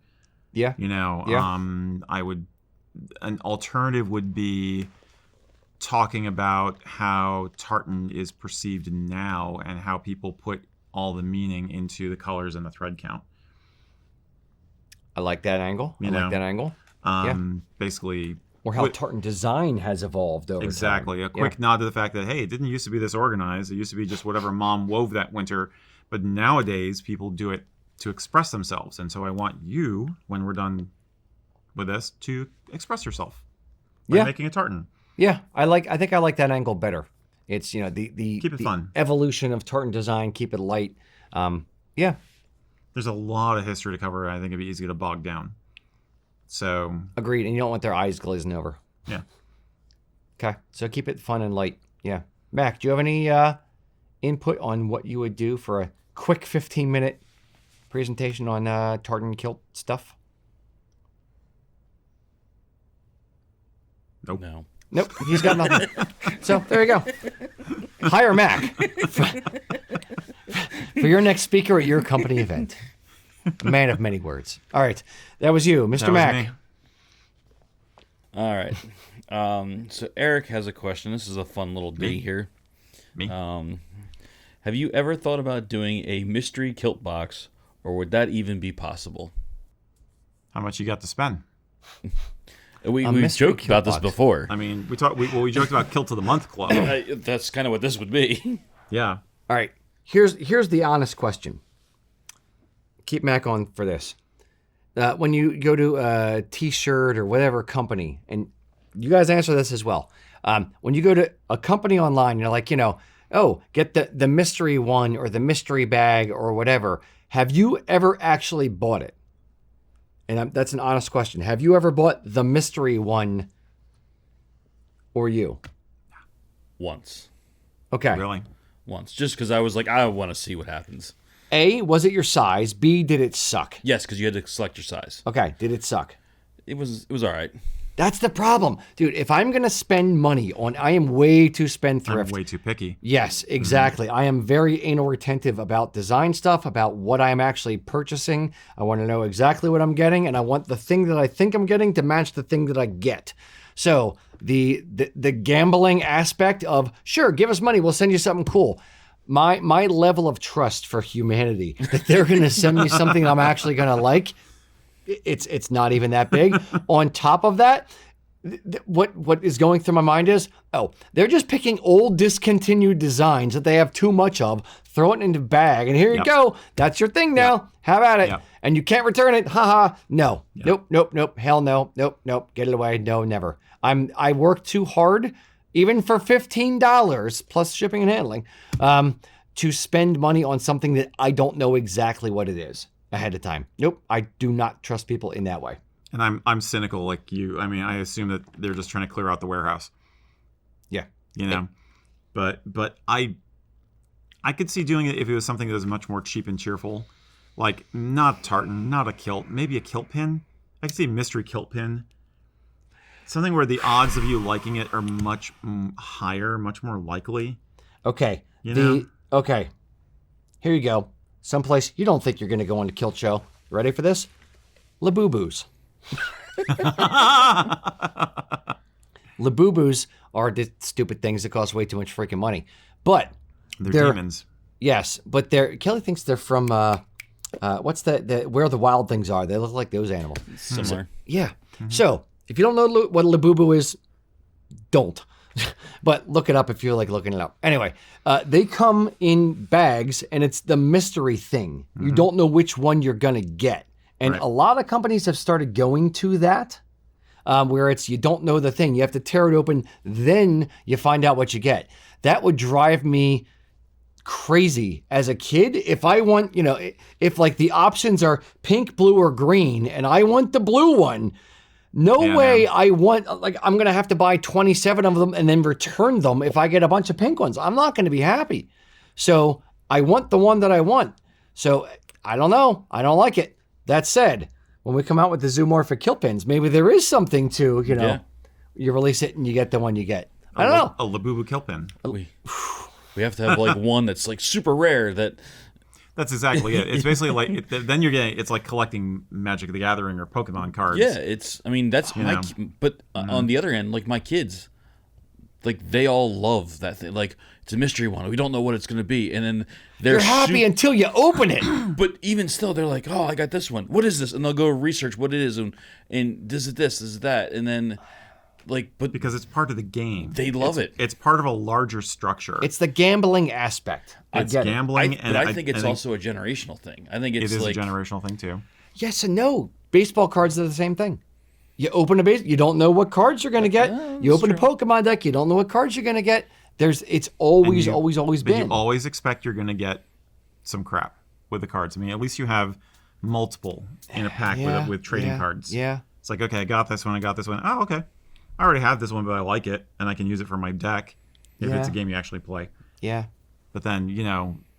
Yeah. An alternative would be talking about how tartan is perceived now and how people put all the meaning into the colors and the thread count. I like that angle. Basically. Or how tartan design has evolved over Exactly. time. A quick nod to the fact that, hey, it didn't used to be this organized. It used to be just whatever mom wove that winter. But nowadays, people do it to express themselves. And so I want you, when we're done with this, to express yourself by making a tartan. Yeah, I think I like that angle better. It's the keep it fun. Evolution of tartan design, keep it light. Yeah. There's a lot of history to cover. I think it'd be easy to bog down. So agreed, and you don't want their eyes glazing over. Yeah. Okay, so keep it fun and light. Yeah, Mac, do you have any input on what you would do for a quick 15-minute presentation on tartan kilt stuff? Nope. No. Nope, he's got nothing. So there you go. Hire Mac for your next speaker at your company event. A man of many words. All right, that was you, Mr. That was Mac. me. All right. So Erik has a question. This is a fun little dig here. Me? Have you ever thought about doing a mystery kilt box, or would that even be possible? How much you got to spend? We mystery joked kilt about this box. before. I mean, we joked about Kilt of the Month Club. That's kind of what this would be. Yeah. All right, here's the honest question. Keep Mac on for this. When you go to a T-shirt or whatever company, and you guys answer this as well. When you go to a company online, you're like, get the mystery one or the mystery bag or whatever. Have you ever actually bought it? And that's an honest question. Have you ever bought the mystery one or you? once. Okay. Really? Once. Just because I was like, I want to see what happens. A, was it your size? B, did it suck? Yes, because you had to select your size. Okay, did it suck? It was all right. That's the problem. Dude, if I'm going to spend money on, I am way too spendthrift. I'm way too picky. Yes, exactly. I am very anal retentive about design stuff, about what I'm actually purchasing. I want to know exactly what I'm getting, and I want the thing that I think I'm getting to match the thing that I get. So the gambling aspect of, sure, give us money, we'll send you something cool. My level of trust for humanity that they're going to send me something I'm actually going to like, it's not even that big. On top of that, what is going through my mind is, they're just picking old discontinued designs that they have too much of, throw it into a bag, and here you go. That's your thing now. Have at it. And you can't return it. Haha. No. Nope. Hell no. Nope. Get it away. No, never. I work too hard, even for $15 plus shipping and handling, to spend money on something that I don't know exactly what it is ahead of time. Nope. I do not trust people in that way. And I'm cynical like you. I mean, I assume that they're just trying to clear out the warehouse. Yeah. You know, but I could see doing it if it was something that was much more cheap and cheerful, like not tartan, not a kilt, maybe a kilt pin. I could see a mystery kilt pin. Something where the odds of you liking it are much higher, much more likely. Okay. You know? Okay. Here you go. Someplace you don't think you're going to go on a kilt show. Ready for this? Labubu's. Labubu's are the stupid things that cost way too much freaking money. But they're demons. Yes, but Kelly thinks they're from what's the where the wild things are. They look like those animals. Similar. Yeah. Mm-hmm. So if you don't know what a labubu is, don't. But look it up if you like looking it up. Anyway, they come in bags, and it's the mystery thing. Mm-hmm. You don't know which one you're gonna get. And a lot of companies have started going to that, where it's you don't know the thing. You have to tear it open, then you find out what you get. That would drive me crazy as a kid. If I want, if like the options are pink, blue, or green, and I want the blue one, no way I want, like, I'm going to have to buy 27 of them and then return them if I get a bunch of pink ones. I'm not going to be happy. So I want the one that I want. So I don't know. I don't like it. That said, when we come out with the zoomorphic kilt pins, maybe there is something to, you release it and you get the one you get. I don't know. A Labubu kilt pin. We have to have like one that's like super rare that. That's exactly it. It's basically like, then you're getting, it's like collecting Magic the Gathering or Pokemon cards. Yeah, that's but on the other end, like my kids, like they all love that thing. Like it's a mystery one. We don't know what it's going to be. And then you're happy until you open it. But even still, they're like, oh, I got this one. What is this? And they'll go research what it is. And this is this is that. And then but because it's part of the game. They love it. It's part of a larger structure. It's the gambling aspect. It's gambling. But I think it's also a generational thing. I think it's a generational thing too. Yes and no. Baseball cards are the same thing. You open a base, you don't know what cards you're going to get. You open a Pokemon deck, you don't know what cards you're going to get. It's always been. You always expect you're going to get some crap with the cards. I mean, at least you have multiple in a pack with trading cards. Yeah. It's like, okay, I got this one. Oh, okay. I already have this one, but I like it, and I can use it for my deck if it's a game you actually play. Yeah. But then,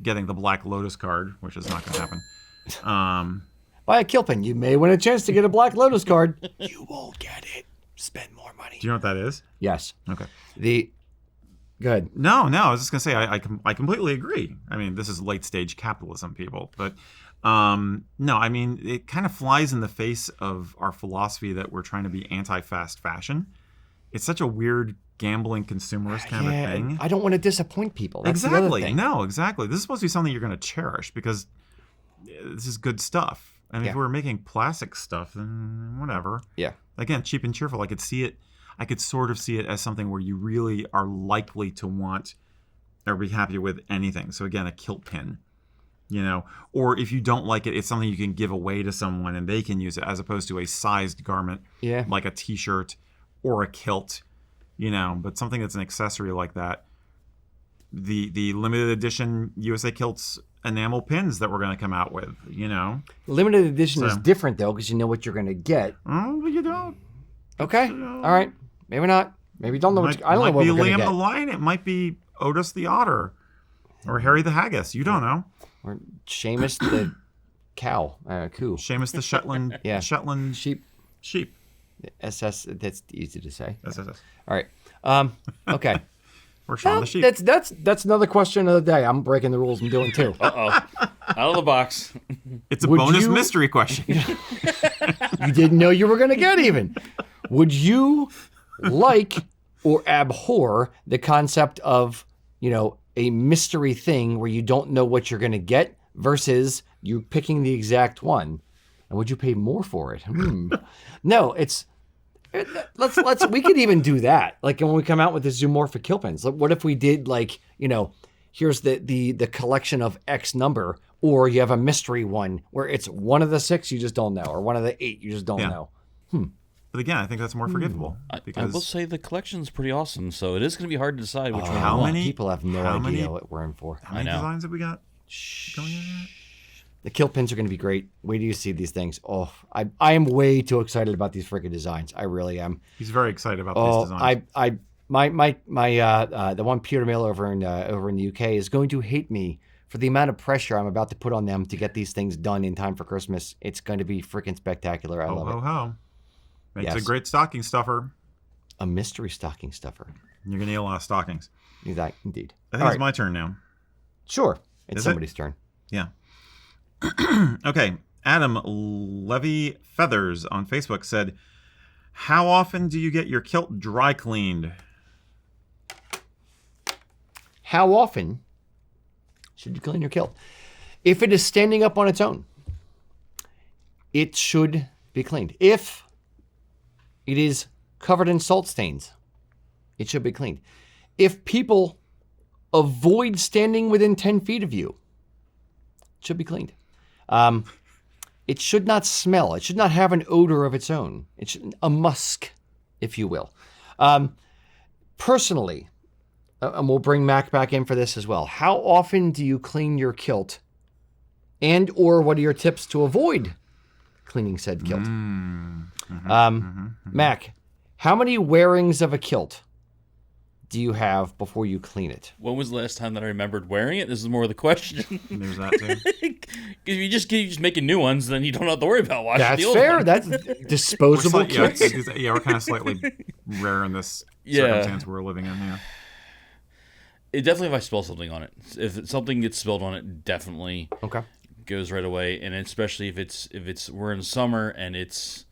getting the Black Lotus card, which is not going to happen. Buy a kilt pin. You may win a chance to get a Black Lotus card. You won't get it. Spend more money. Do you know what that is? Yes. Okay. Good. No, I was just going to say, I completely agree. I mean, this is late stage capitalism, people. But no, I mean, it kind of flies in the face of our philosophy that we're trying to be anti-fast fashion. It's such a weird gambling consumerist kind of thing. I don't want to disappoint people. That's the other thing. No, exactly. This is supposed to be something you're going to cherish because this is good stuff. And if we were making plastic stuff, then whatever. Yeah. Again, cheap and cheerful. I could sort of see it as something where you really are likely to want or be happy with anything. So again, a kilt pin, or if you don't like it, it's something you can give away to someone and they can use it as opposed to a sized garment, like a t-shirt or a kilt, but something that's an accessory like that. The limited edition USA Kilts enamel pins that we're going to come out with, Limited edition is different, though, because you know what you're going to get. Oh, but you don't. Okay. All right. Maybe not. Maybe you don't know. It I don't know might what be we're going to Liam get. the Lion. It might be Otis the Otter. Or Harry the Haggis. You don't know. Or Seamus the cow. Coo. Seamus the Shetland. Yeah. Shetland Sheep. sheep. SS. That's easy to say. SSS. All right. Okay. Or Sean the sheep. That's another question of the day. I'm breaking the rules and doing too. Out of the box. It's a Would bonus you- mystery question. You didn't know you were going to get even. Would you like or abhor the concept of, a mystery thing where you don't know what you're going to get versus you picking the exact one? And would you pay more for it? No, we could even do that. Like when we come out with the zoomorphic kilt pins. Like, what if we did here's the collection of X number, or you have a mystery one where it's one of the 6 you just don't know, or one of the 8 you just don't know. But again, I think that's more forgivable. I Because will say the collection's pretty awesome, so it is going to be hard to decide which one how I want. many- People have no how idea many- what we're in for. how many know. designs have we got going in yet? The kilt pins are going to be great. Wait till you see these things. Oh, I am way too excited about these freaking designs. I really am. He's very excited about these designs. The one pewter mill over in the UK is going to hate me for the amount of pressure I'm about to put on them to get these things done in time for Christmas. It's going to be freaking spectacular. I love Ho, it. ho. Makes Yes. a great stocking stuffer. A mystery stocking stuffer. You're going to need a lot of stockings. Indeed. I think All it's right. my turn now. Sure. It's Is it? somebody's turn. Yeah. Okay. Adam Levi Feathers on Facebook said, "How often do you get your kilt dry cleaned?" How often should you clean your kilt? If it is standing up on its own, it should be cleaned. If it is covered in salt stains, it should be cleaned. If people avoid standing within 10 feet of you, it should be cleaned. It should not smell. It should not have an odor of its own. It should, a musk, if you will. Personally, and we'll bring Mac back in for this as well. How often do you clean your kilt? And or what are your tips to avoid cleaning said kilt? Mac, how many wearings of a kilt do you have before you clean it? When was the last time that I remembered wearing it? This is more the question. There's that too. If you just making new ones, then you don't have to worry about washing That's the old fair. ones. That's disposable Yeah, kilts. we're kind of slightly rare in this Yeah. circumstance we're living in. Yeah. It definitely, if I spill something on it, if something gets spilled on it, definitely Okay. goes right away. And especially if it's we're in summer and it's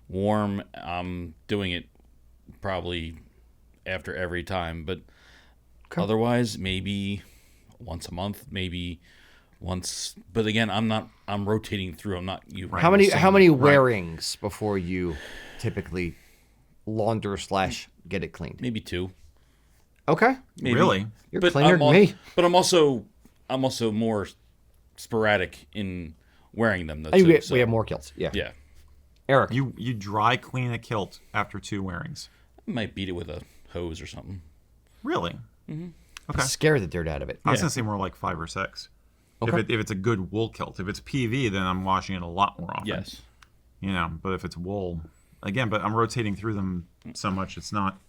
warm, I'm doing it probably after every time. But otherwise, maybe once a month, maybe once. But again, I'm rotating through. I'm not you. How many wearings before you typically launder / get it cleaned? Maybe 2. Okay. Maybe. Really? You're But cleaner than me. But I'm also more sporadic in wearing them. Though, Hey, too, we have more kilts. Yeah. Yeah, Eric. You dry clean a kilt after 2 wearings. I might beat it with a hose or something. Really? Okay. Scare the dirt out of it. I was gonna say more like 5 or 6. Okay. If it's a good wool kilt, if it's PV, then I'm washing it a lot more often. Yes. But if it's wool, again, but I'm rotating through them so much, it's not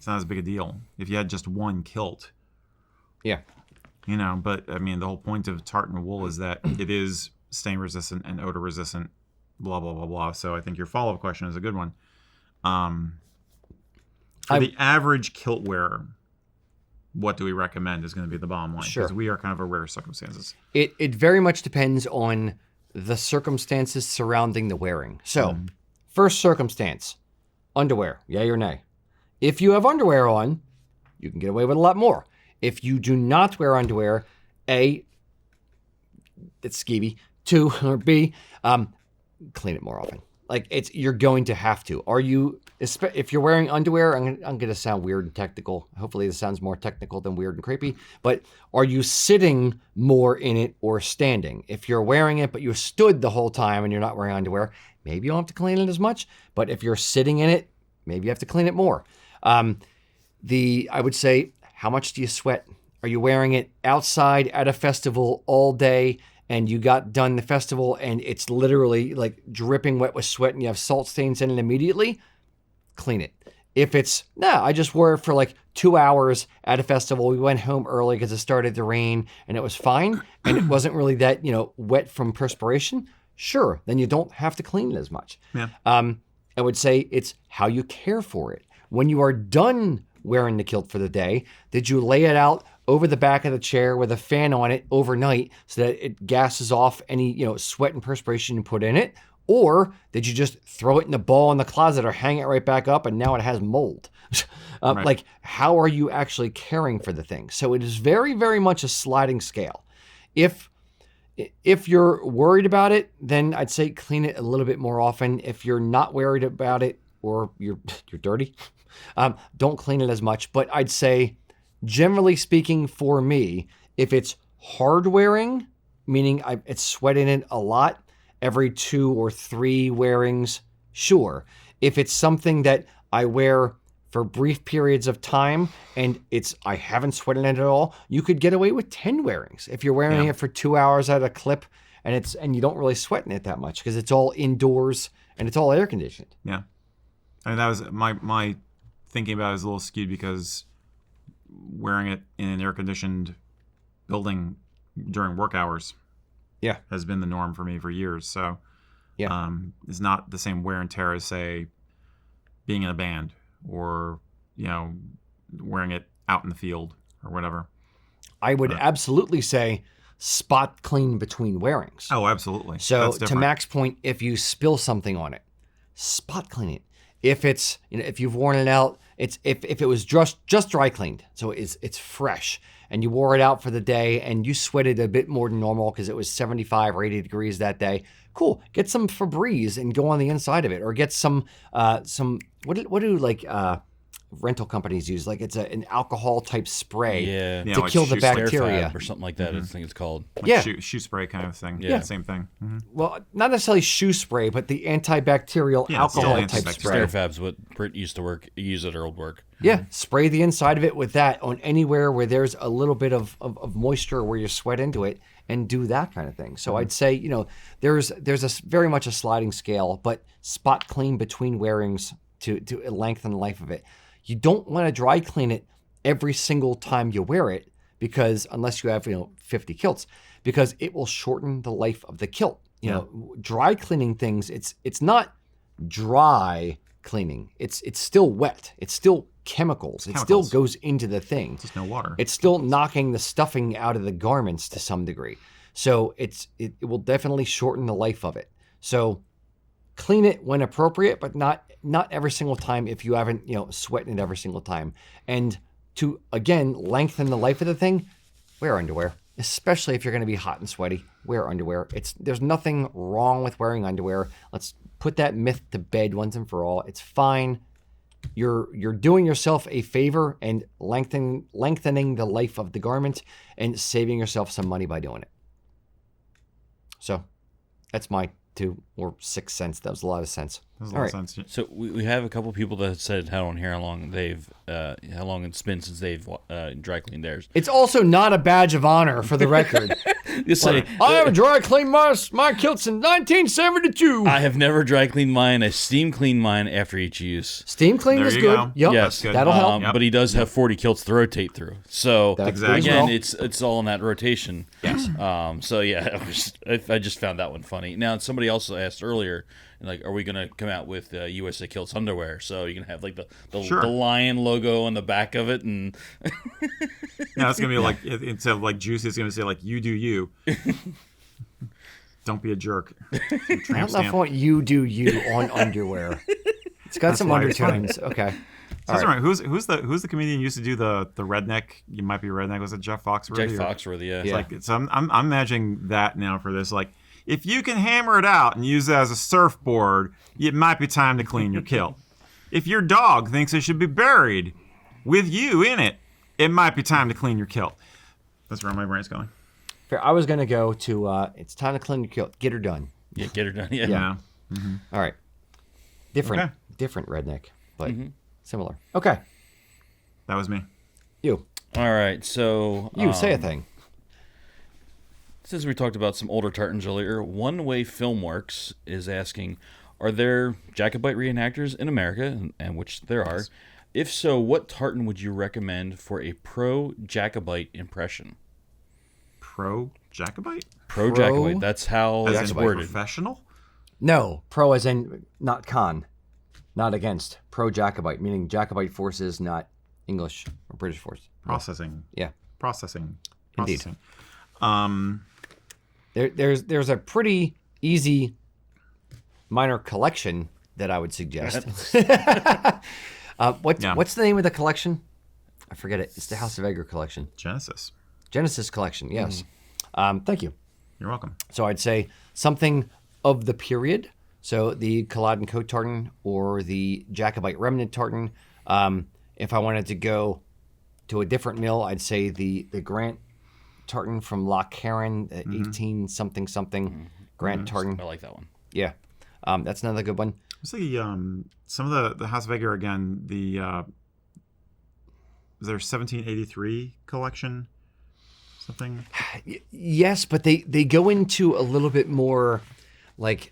as big a deal. If you had just one kilt, Yeah. but I mean, the whole point of tartan wool is that it is stain resistant and odor resistant, blah blah blah blah. So I think your follow up question is a good one. For the average kilt wearer, what do we recommend is going to be the bottom line? Sure. Because we are kind of a rare circumstances. It very much depends on the circumstances surrounding the wearing. So, first circumstance, underwear, yay or nay. If you have underwear on, you can get away with a lot more. If you do not wear underwear, A, it's skeevy. 2, or B, clean it more often. Like you're going to have to. If you're wearing underwear, I'm going to sound weird and technical. Hopefully this sounds more technical than weird and creepy. But are you sitting more in it or standing? If you're wearing it, but you stood the whole time and you're not wearing underwear, maybe you don't have to clean it as much. But if you're sitting in it, maybe you have to clean it more. I would say, how much do you sweat? Are you wearing it outside at a festival all day and you got done the festival and it's literally like dripping wet with sweat and you have salt stains in it immediately? Clean it. If it's, I just wore it for like 2 hours at a festival. We went home early because it started to rain and it was fine. And it wasn't really that, wet from perspiration. Sure. Then you don't have to clean it as much. Yeah. I would say it's how you care for it. When you are done wearing the kilt for the day, did you lay it out over the back of the chair with a fan on it overnight so that it gasses off any, sweat and perspiration you put in it? Or did you just throw it in the ball in the closet or hang it right back up and now it has mold? Right. Like, how are you actually caring for the thing? So it is very, very much a sliding scale. If you're worried about it, then I'd say clean it a little bit more often. If you're not worried about it or you're dirty, don't clean it as much. But I'd say, generally speaking, for me, if it's hard wearing, meaning it's sweating it a lot, every 2 or 3 wearings, sure. If it's something that I wear for brief periods of time and I haven't sweated it at all, you could get away with 10 wearings. If you're wearing it for 2 hours at a clip and you don't really sweat in it that much because it's all indoors and it's all air conditioned. Yeah. I mean, that was my thinking about it is a little skewed because wearing it in an air conditioned building during work hours has been the norm for me for years. So it's not the same wear and tear as, say, being in a band or, wearing it out in the field or whatever. I would absolutely say spot clean between wearings. Oh, absolutely. So That's to different. Mac's point, if you spill something on it, spot clean it. If it's, if you've worn it out, if it was just dry cleaned, so it's fresh, and you wore it out for the day and you sweated a bit more than normal because it was 75 or 80 degrees that day, cool. Get some Febreze and go on the inside of it, or get some what do like rental companies use? Like it's an alcohol type spray to like kill the shoe spray. bacteria or something like that. I think it's called. Like shoe spray kind of thing. Yeah. Same thing. Mm-hmm. Well, not necessarily shoe spray, but the antibacterial alcohol type antibacterial. spray. Stairfab's what Britt used to use at her old work. Yeah, spray the inside of it with that on anywhere where there's a little bit of moisture where you sweat into it, and do that kind of thing. So I'd say, there's very much a sliding scale, but spot clean between wearings to lengthen the life of it. You don't want to dry clean it every single time you wear it, because unless you have 50 kilts, because it will shorten the life of the kilt. Dry cleaning things, it's not dry cleaning. It's still wet. It's still chemicals. It still goes into the thing. Just no water. It's still knocking the stuffing out of the garments to some degree. So it will definitely shorten the life of it. So clean it when appropriate, but not every single time if you haven't, sweating it every single time. And to, again, lengthen the life of the thing, wear underwear. Especially if you're going to be hot and sweaty, wear underwear. There's nothing wrong with wearing underwear. Let's put that myth to bed once and for all. It's fine. You're doing yourself a favor and lengthening the life of the garment and saving yourself some money by doing it. So that's my 2 or 6 cents. That was a lot of sense. That was a lot of sense. So we have a couple people that said how long it's been since they've dry cleaned theirs. It's also not a badge of honor, for the record. I have dry cleaned my kilts in 1972. I have never dry cleaned mine. I steam clean mine after each use. Steam clean is good. Go. Yep. Yes, good. That'll help. But he does have 40 kilts to rotate through. So That's good as again, well. it's all in that rotation. Yes. So yeah, I just found that one funny. Now somebody else asked earlier, like, are we gonna come out with USA Kilts underwear? So you can have like the lion logo on the back of it, and It's gonna be like, instead of like juicy, it's gonna say like, you do you. Don't be a jerk. I don't know if I want you do you on underwear. It's got some why it's undertones. Okay. That's right. Who's the comedian who used to do the redneck? You might be a redneck. Was it Jeff Foxworthy? Jack Foxworthy. Yeah. It's like, so I'm imagining that now for this. Like, if you can hammer it out and use it as a surfboard, it might be time to clean your kilt. If your dog thinks it should be buried with you in it, it might be time to clean your kilt. That's where my brain's going. Fair. I was going to go to, it's time to clean your kilt. Get her done. Yeah, get her done. Yeah. Yeah. All right. Different redneck, but similar. Okay. That was me. You. All right. So Say a thing. Since we talked about some older tartans earlier, One Way Filmworks is asking, Are there Jacobite reenactors in America, and which there are? If so, what tartan would you recommend for a pro-Jacobite impression? Pro-Jacobite? Pro-Jacobite. That's how As it's in worded. professional? No, pro as in not con, not against. Pro-Jacobite, meaning Jacobite forces, not English or British force. Processing. Yeah. Processing. Indeed. Processing. There's a pretty easy minor collection that I would suggest. What's the name of the collection? I forget it. It's the House of Edgar collection. Genesis collection, yes. Thank you. You're welcome. So I'd say something of the period. So the Culloden coat tartan or the Jacobite remnant tartan. If I wanted to go to a different mill, I'd say the Grant tartan from Loch Carron, 18 something Grant tartan. I like that one. Yeah, that's another good one. Let's see, some of the House of Edgar again. Their 1783 collection, something. Yes, but they go into a little bit more like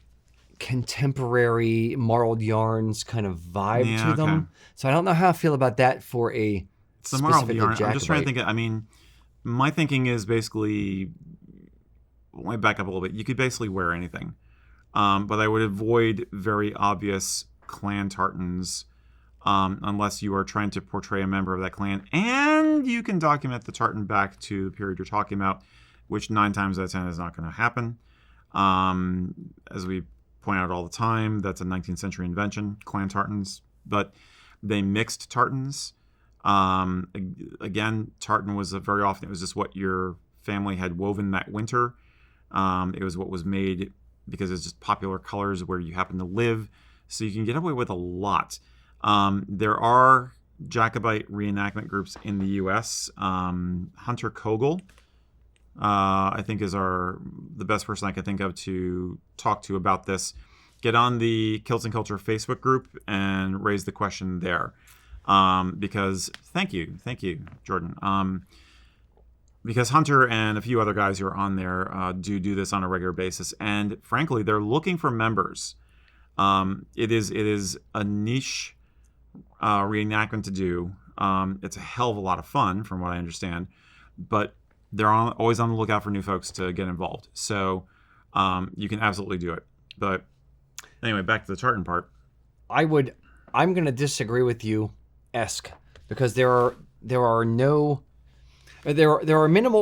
contemporary marled yarns kind of vibe to them. So I don't know how I feel about that for a the marled yarn. Jacobite. I'm just trying to think. I mean, my thinking is basically. Let me back up a little bit. You could basically wear anything, but I would avoid very obvious clan tartans. Unless you are trying to portray a member of that clan, and you can document the tartan back to the period you're talking about, which 9 times out of 10 is not going to happen. As we point out all the time, that's a 19th century invention, clan tartans, but they mixed tartans. Again, tartan was very often, it was just what your family had woven that winter. It was what was made because it's just popular colors where you happen to live, so you can get away with a lot. There are Jacobite reenactment groups in the U.S. Hunter Kogel, I think, is the best person I can think of to talk to about this. Get on the Kilts and Culture Facebook group and raise the question there. Because thank you, Jordan. Because Hunter and a few other guys who are on there do this on a regular basis, and frankly, they're looking for members. It is a niche reenactment to do. It's a hell of a lot of fun, from what I understand, but they're always on the lookout for new folks to get involved. So you can absolutely do it. But anyway, back to the tartan part. I'm going to disagree with you, because there are minimal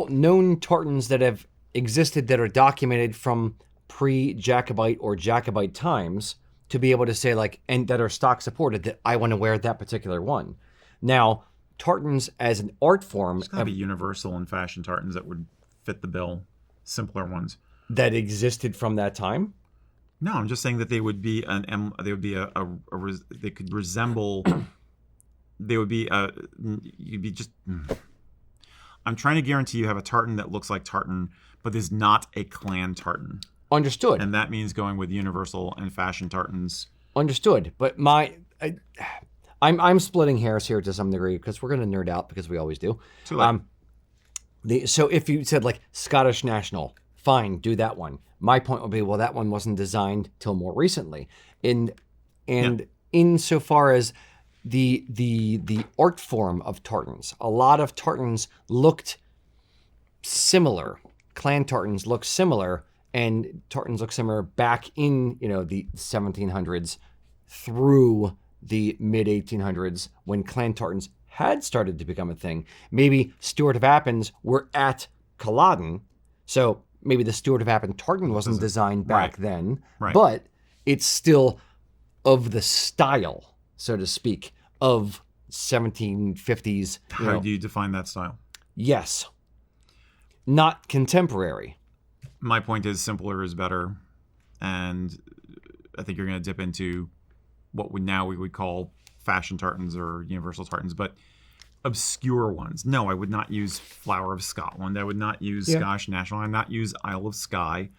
known tartans that have existed that are documented from pre-Jacobite or Jacobite times to be able to say, like, and that are stock supported, that I want to wear that particular one. Now, tartans as an art form, There's got to be universal and fashion tartans that would fit the bill, simpler ones that existed from that time. No, I'm just saying that they would be they could resemble. They would be you'd be just. I'm trying to guarantee you have a tartan that looks like tartan, but is not a clan tartan. Understood. And that means going with universal and fashion tartans. Understood. But I'm splitting hairs here to some degree because we're going to nerd out because we always do. Too late. So if you said like Scottish National, fine, do that one. My point would be, well, that one wasn't designed till more recently. And insofar as the art form of tartans, a lot of tartans looked similar. Clan tartans look similar. And tartans look similar back in, the 1700s through the mid-1800s when clan tartans had started to become a thing. Maybe Stewart of Appin's were at Culloden, so maybe the Stewart of Appin tartan wasn't designed back then, but it's still of the style, so to speak, of 1750s. How do you define that style? Yes. Not contemporary. My point is simpler is better, and I think you're going to dip into what we would call fashion tartans or universal tartans, but obscure ones. No, I would not use Flower of Scotland. I would not use Scotch National. I would not use Isle of Skye.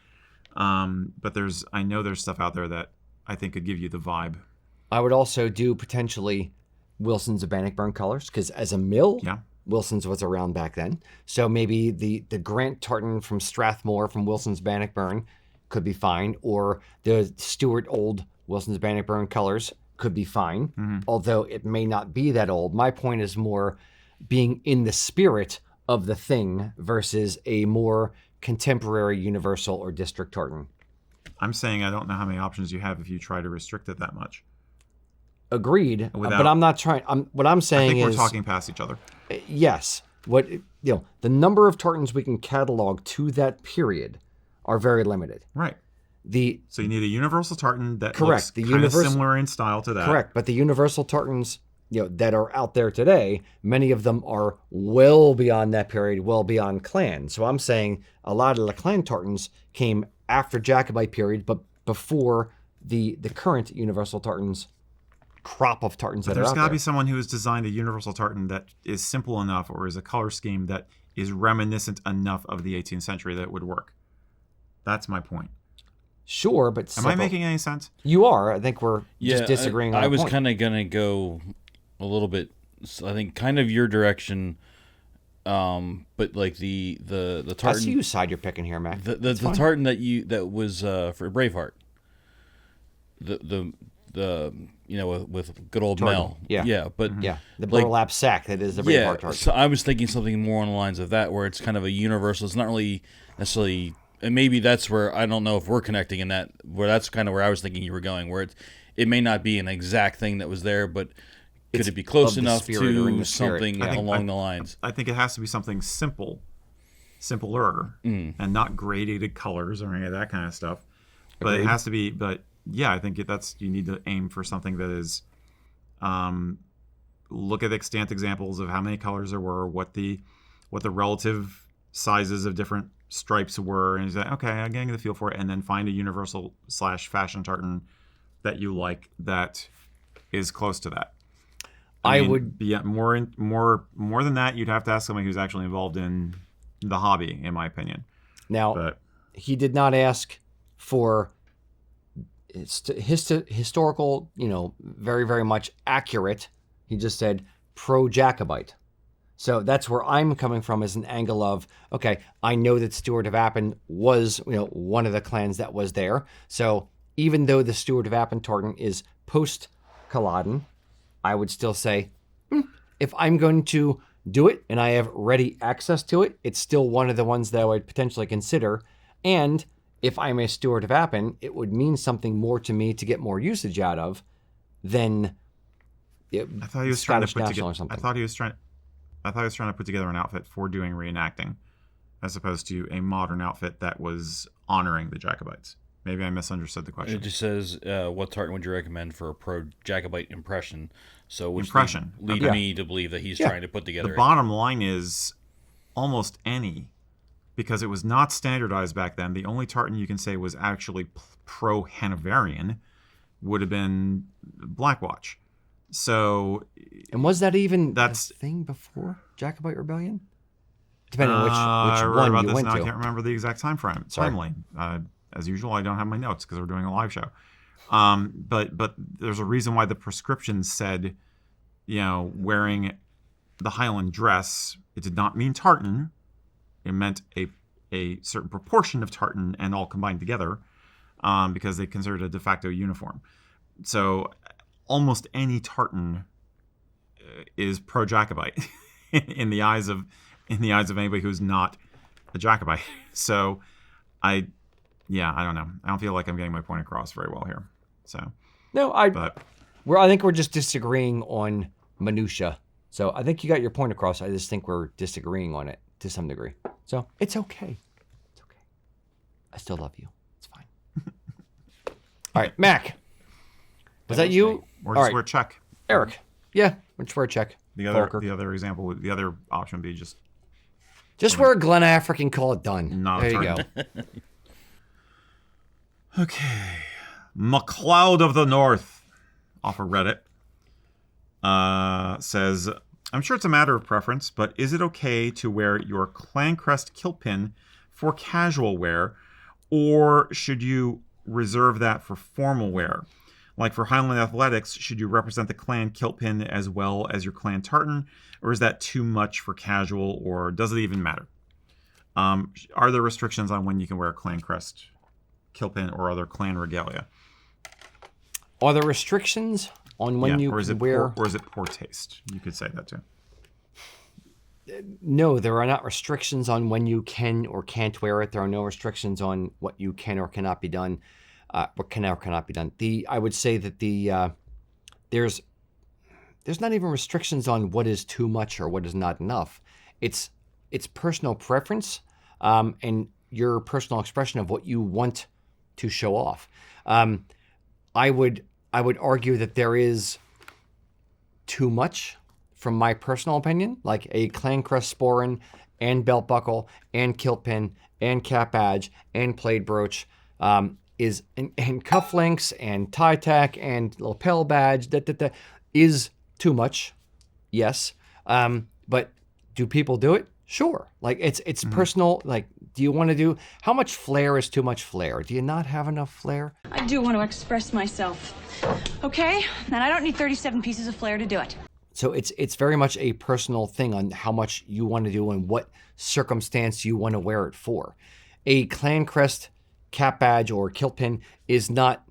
But I know there's stuff out there that I think could give you the vibe. I would also do potentially Wilson's of Bannockburn colors, because as a mill, Wilson's was around back then. So maybe the Grant tartan from Strathmore from Wilson's Bannockburn could be fine, or the Stuart Old Wilson's Bannockburn colors could be fine, although it may not be that old. My point is more being in the spirit of the thing versus a more contemporary universal or district tartan. I'm saying I don't know how many options you have if you try to restrict it that much. Agreed, but I'm not trying. What I'm saying I think is we're talking past each other. Yes, the number of tartans we can catalog to that period are very limited. Right. The So you need a universal tartan that Correct. looks kind of similar in style to that. correct, but the universal tartans that are out there today, many of them are well beyond that period, well beyond clan. So I'm saying a lot of the clan tartans came after Jacobite period, but before the current universal tartans crop of tartans that are There's out got to there. be someone who has designed a universal tartan that is simple enough or is a color scheme that is reminiscent enough of the 18th century that it would work. That's my point. Sure, but Am I making any sense? You are. I think we're just disagreeing on I a was point. kind of going to go a little bit, I think, kind of your direction, but like the I tartan. see whose side you're picking here, Mac. The tartan that was for Braveheart. The with good old Tartan, Mel. yeah. but Yeah, the like, burlap sack that is the yeah. Braveheart tartan. So I was thinking something more on the lines of that, where it's kind of a universal. It's not really necessarily, and maybe that's where I don't know if we're connecting in that. Where that's kind of where I was thinking you were going. Where it may not be an exact thing that was there, but could it be close of the enough spirit or in to the spirit. something along the lines? I think it has to be something simpler, and not gradated colors or any of that kind of stuff. But Agreed. it has to be. But yeah, I think you need to aim for something that is. Look at extant examples of how many colors there were, what the relative sizes of different stripes were, and say, okay, I'm getting the feel for it, and then find a universal / fashion tartan that you like that is close to that. I mean, would be more than that. You'd have to ask somebody who's actually involved in the hobby, in my opinion. now. But He did not ask for historical, very, very much accurate. He just said pro-Jacobite. So that's where I'm coming from, as an angle of, okay, I know that Stewart of Appin was, one of the clans that was there. So even though the Stewart of Appin tartan is post-Culloden, I would still say, if I'm going to do it and I have ready access to it, it's still one of the ones that I would potentially consider. And if I'm a Stewart of Appin, it would mean something more to me to get more usage out of than I thought he was trying to Scottish put National together. or something. I thought he was trying to put together an outfit for doing reenacting, as opposed to a modern outfit that was honoring the Jacobites. Maybe I misunderstood the question. It just says, what tartan would you recommend for a pro-Jacobite impression? So which Impression. lead Okay. me to believe that he's trying to put together The bottom line is almost any, because it was not standardized back then. The only tartan you can say was actually pro-Hanoverian would have been Blackwatch. So, And was that even That's- a thing before Jacobite Rebellion? Depending on I which wrote one about you this went now. I to. can't remember the exact timeline. As usual, I don't have my notes because we're doing a live show. But there's a reason why the prescription said, wearing the Highland dress. It did not mean tartan. It meant a certain proportion of tartan and all combined together, because they considered it a de facto uniform. So almost any tartan is pro-Jacobite in the eyes of anybody who's not a Jacobite. So I don't know. I don't feel like I'm getting my point across very well here. So No, but I think we're just disagreeing on minutia. So I think you got your point across. I just think we're disagreeing on it to some degree. So it's okay. It's okay. I still love you. It's fine. All right, Mac. Was that you? or All just right, wear check. Eric. Yeah, let's wear a check. The other example, the other option would be Just wear a Glen African and call it done. Not there a you tartan. go. Okay. MacLeod of the North off of Reddit says, I'm sure it's a matter of preference, but is it okay to wear your clan crest kilt pin for casual wear, or should you reserve that for formal wear? Like for Highland Athletics, should you represent the clan kilt pin as well as your clan tartan, or is that too much for casual, or does it even matter? Are there restrictions on when you can wear a clan crest kilt pin or other clan regalia? Are there restrictions on when you can wear? Or is it poor taste? You could say that too. No, there are not restrictions on when you can or can't wear it. There are no restrictions on what you can or cannot be done. What can or cannot be done. I would say that there's not even restrictions on what is too much or what is not enough. It's personal preference and your personal expression of what you want to show off. I would argue that there is too much, from my personal opinion, like a clan crest sporran and belt buckle and kilt pin and cap badge and plaid brooch and cufflinks and tie tack and lapel badge is too much. Yes. But do people do it? Sure. Like it's personal. Like, do you want to do, how much flair is too much flair? Do you not have enough flair? I do want to express myself. Okay? And I don't need 37 pieces of flair to do it. So it's very much a personal thing on how much you want to do and what circumstance you want to wear it for. A clan crest, cap badge, or kilt pin is not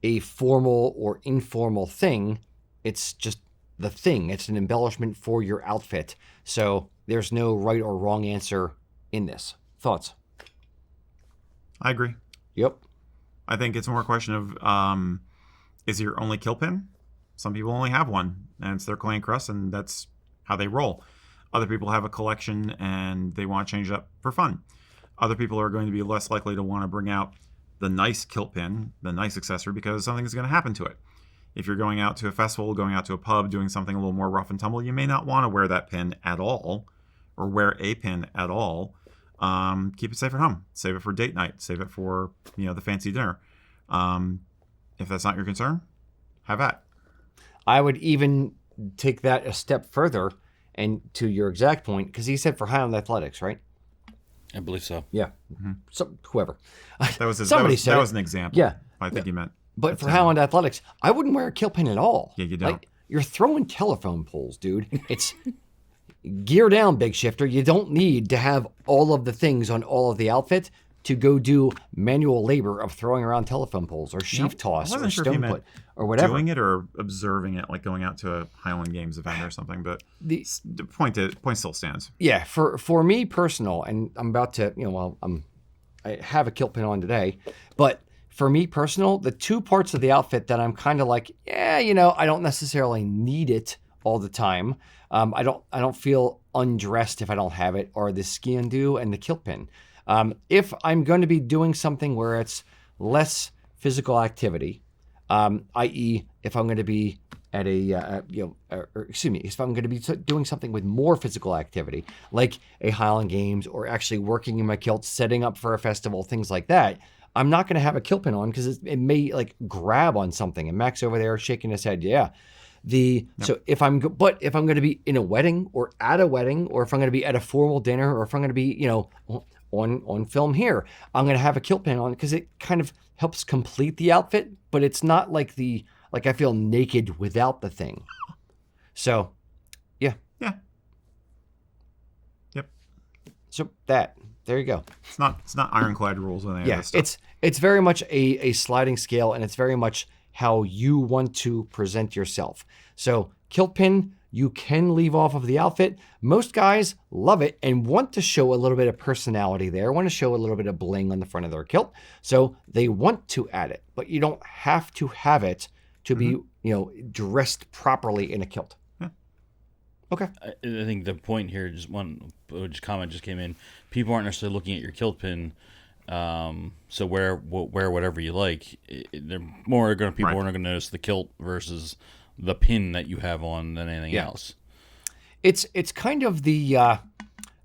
a formal or informal thing. It's just the thing. It's an embellishment for your outfit. So there's no right or wrong answer in this. Thoughts? I agree. Yep. I think it's more a question of, is it your only kilt pin? Some people only have one, and it's their clan crest, and that's how they roll. Other people have a collection, and they want to change it up for fun. Other people are going to be less likely to want to bring out the nice kilt pin, the nice accessory, because something is going to happen to it. If you're going out to a festival, going out to a pub, doing something a little more rough and tumble, you may not want to wear that pin at all, or wear a pin at all. Keep it safe at home. Save it for date night. Save it for, the fancy dinner. If that's not your concern, have at. I would even take that a step further, and to your exact point, because he said for Highland Athletics, right? I believe so. Yeah. Mm-hmm. So whoever. That was an example. Yeah. I think he meant. But for Highland Athletics, I wouldn't wear a kilt pin at all. Yeah, you don't. Like, you're throwing telephone poles, dude. It's gear down, big shifter. You don't need to have all of the things on all of the outfit to go do manual labor of throwing around telephone poles or sheaf toss or stone put or whatever. Doing it or observing it, like going out to a Highland Games event or something. But the point still stands. Yeah, for me personal, and I'm about to, I have a kilt pin on today, but for me personal, the two parts of the outfit that I'm kind of like, I don't necessarily need it all the time. I don't feel undressed if I don't have it, are the ski undo and the kilt pin. If I'm going to be doing something where it's less physical activity, i.e., if I'm going to be at if I'm going to be doing something with more physical activity, like a Highland Games or actually working in my kilt, setting up for a festival, things like that, I'm not going to have a kilt pin on because it may like grab on something. And Max over there shaking his head, yeah. So if I'm going to be in a wedding or at a wedding, or if I'm going to be at a formal dinner, or if I'm going to be, on film here, I'm going to have a kilt pin on because it kind of helps complete the outfit, but it's not like I feel naked without the thing. So, yeah. Yeah. Yep. So there you go. It's not ironclad rules with any of this stuff. It's very much a sliding scale, and it's very much how you want to present yourself. So kilt pin, you can leave off of the outfit. Most guys love it and want to show a little bit of personality there, want to show a little bit of bling on the front of their kilt. So they want to add it, but you don't have to have it to be, dressed properly in a kilt. Yeah. Okay. I think the point here, just comment just came in. People aren't necessarily looking at your kilt pin. So wear whatever you like. People are going to notice the kilt versus the pin that you have on than anything else. It's kind of the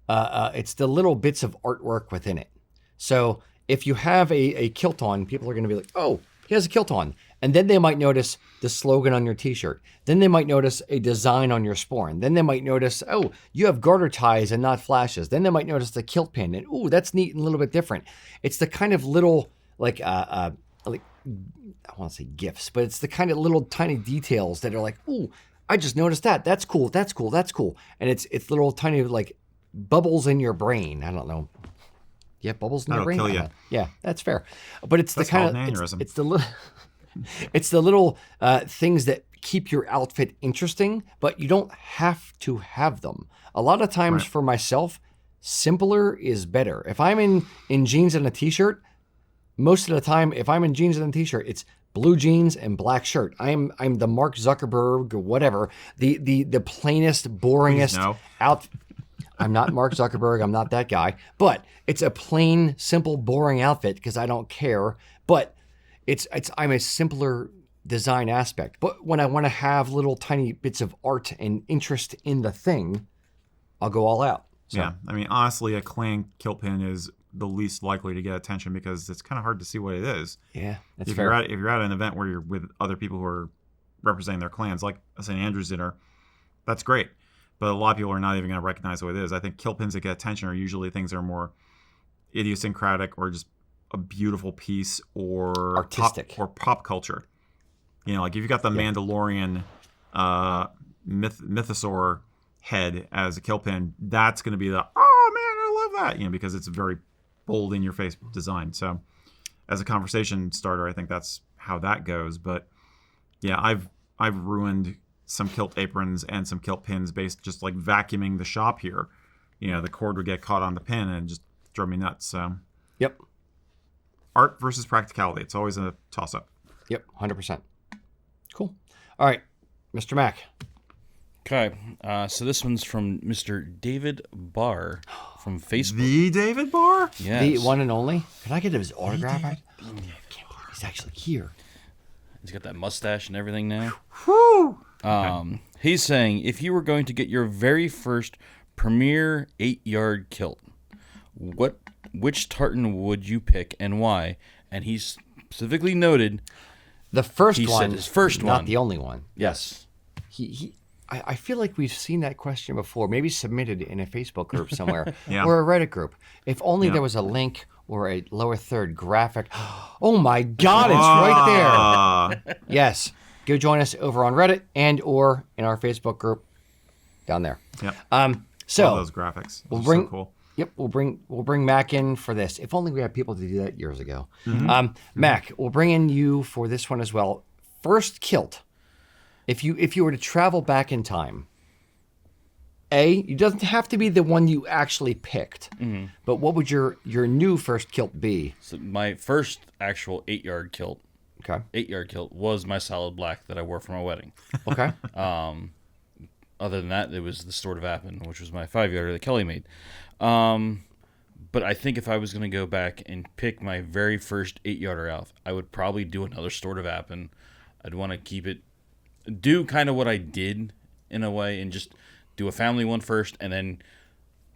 it's the little bits of artwork within it. So if you have a kilt on, people are going to be like, oh, he has a kilt on. And then they might notice the slogan on your t-shirt. Then they might notice a design on your sporran. Then they might notice, oh, you have garter ties and not flashes. Then they might notice the kilt pin. And, ooh, that's neat and a little bit different. It's the kind of little, I want to say gifts, but it's the kind of little tiny details that are like, ooh, I just noticed that. That's cool. That's cool. That's cool. And it's little tiny, like, bubbles in your brain. I don't know. Yeah, bubbles in your brain. Kill you. Yeah, that's fair. But it's that's the kind of aneurysm. it's the little. It's the little things that keep your outfit interesting, but you don't have to have them. A lot of times for myself, simpler is better. If I'm in jeans and a t-shirt, most of the time, if I'm in jeans and a t-shirt, it's blue jeans and black shirt. I'm the Mark Zuckerberg or whatever, the plainest, boringest outfit. I'm not Mark Zuckerberg. I'm not that guy. But it's a plain, simple, boring outfit because I don't care. But I'm a simpler design aspect. But when I want to have little tiny bits of art and interest in the thing, I'll go all out. So. Yeah. I mean, honestly, a clan kilt pin is the least likely to get attention because it's kind of hard to see what it is. Yeah, that's if fair. If you're at an event where you're with other people who are representing their clans, like a St. Andrew's dinner, that's great. But a lot of people are not even going to recognize what it is. I think kilt pins that get attention are usually things that are more idiosyncratic or just a beautiful piece or artistic or pop culture. You know, like if you got the Mandalorian mythosaur head as a kilt pin, that's going to be the, oh man, I love that, you know, because it's a very bold in your face design. So as a conversation starter, I think that's how that goes. But yeah, I've ruined some kilt aprons and some kilt pins based just like vacuuming the shop here. You know, the cord would get caught on the pin and just drove me nuts. So yep. Art versus practicality. It's always a toss-up. Yep, 100%. Cool. All right, Mr. Mac. Okay, so this one's from Mr. David Barr from Facebook. The David Barr? Yes. The one and only. Can I get his autograph? I can't believe he's actually here. He's got that mustache and everything now. Whew. He's saying, if you were going to get your very first premier 8-yard kilt, which tartan would you pick and why? And he's specifically noted the first he one. Said his first not one. the only one. Yes. I feel like we've seen that question before, maybe submitted in a Facebook group somewhere Yeah. or a Reddit group. If only there was a link or a lower third graphic. Oh my God, it's right there. Yes. Go join us over on Reddit and or in our Facebook group down there. Yep. So all those graphics. We'll Those are bring so cool. Yep, we'll bring Mac in for this. If only we had people to do that years ago. Mac, we'll bring in you for this one as well. First kilt. If you were to travel back in time, it doesn't have to be the one you actually picked, but what would your new first kilt be? So my first actual 8-yard kilt, Okay. 8-yard kilt was my solid black that I wore for my wedding. Okay. Other than that, it was the Sword of Appin, which was my 5-yarder that Kelly made. But I think if I was going to go back and pick my very first 8-yarder out, I would probably do another Sword of Appin. I'd want to do kind of what I did in a way and just do a family one first and then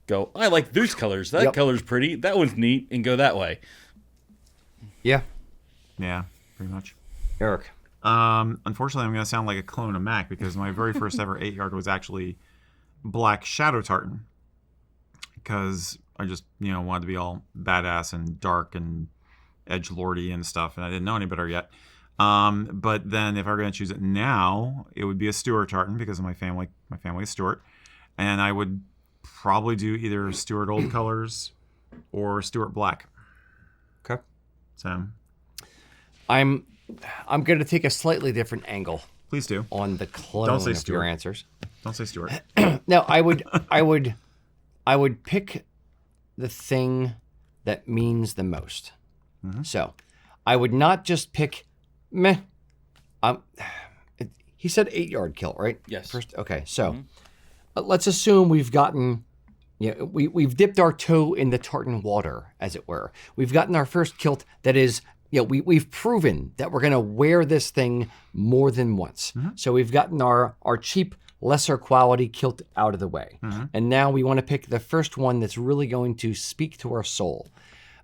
go, I like these colors. That color's pretty. That one's neat, and go that way. Yeah. Yeah, pretty much. Erik. Unfortunately, I'm going to sound like a clone of Mac because my very first ever 8-yard was actually black shadow tartan because I just, wanted to be all badass and dark and edgelordy and stuff, and I didn't know any better yet. But then if I were going to choose it now, it would be a Stuart tartan because of my family. My family is Stuart. And I would probably do either Stuart Old Colors or Stuart Black. Okay. So I'm going to take a slightly different angle. Please do. On the clone Don't say of Stuart. your answers. Don't say Stuart. No, I would pick the thing that means the most. Mm-hmm. So I would not just pick meh. He said 8-yard kilt, right? Yes. First, okay. So let's assume we've gotten, we've dipped our toe in the tartan water, as it were. We've gotten our first kilt that is, we've proven that we're going to wear this thing more than once. Mm-hmm. So we've gotten our cheap, lesser quality kilt out of the way. Mm-hmm. And now we want to pick the first one that's really going to speak to our soul.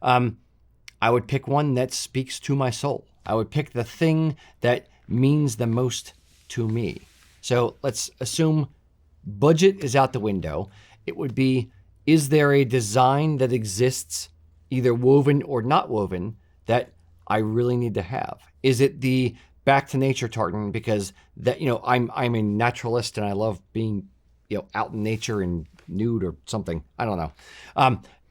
I would pick one that speaks to my soul. I would pick the thing that means the most to me. So let's assume budget is out the window. It would be, is there a design that exists, either woven or not woven, that I really need to have? Is it the back to nature tartan because that I'm a naturalist and I love being out in nature and nude or something? I don't know.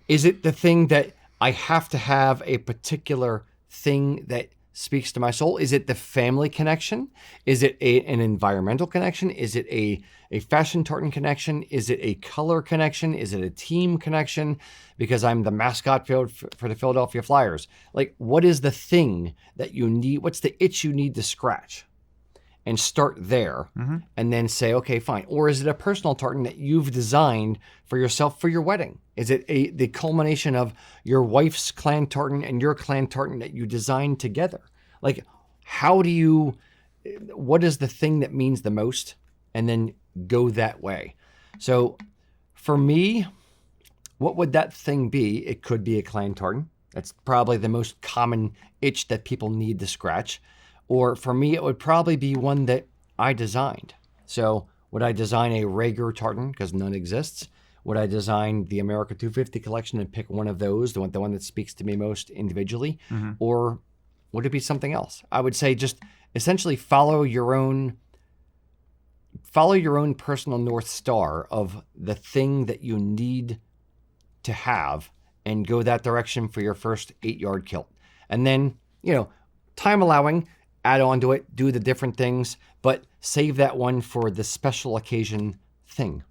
Is it the thing that I have to have a particular thing that speaks to my soul? Is it the family connection? Is it an environmental connection? Is it a fashion tartan connection? Is it a color connection? Is it a team connection? Because I'm the mascot for the Philadelphia Flyers. Like, what is the thing that you need? What's the itch you need to scratch? And start there, and then say, okay, fine. Or is it a personal tartan that you've designed for yourself for your wedding? Is it the culmination of your wife's clan tartan and your clan tartan that you designed together? Like, what is the thing that means the most? And then go that way. So for me, what would that thing be? It could be a clan tartan. That's probably the most common itch that people need to scratch. Or for me, it would probably be one that I designed. So would I design a Rager tartan because none exists? Would I design the America 250 collection and pick one of those, the one that speaks to me most individually? Or would it be something else? I would say just essentially follow your own personal North Star of the thing that you need to have and go that direction for your first 8-yard kilt. And then, time allowing, add on to it, do the different things, but save that one for the special occasion thing.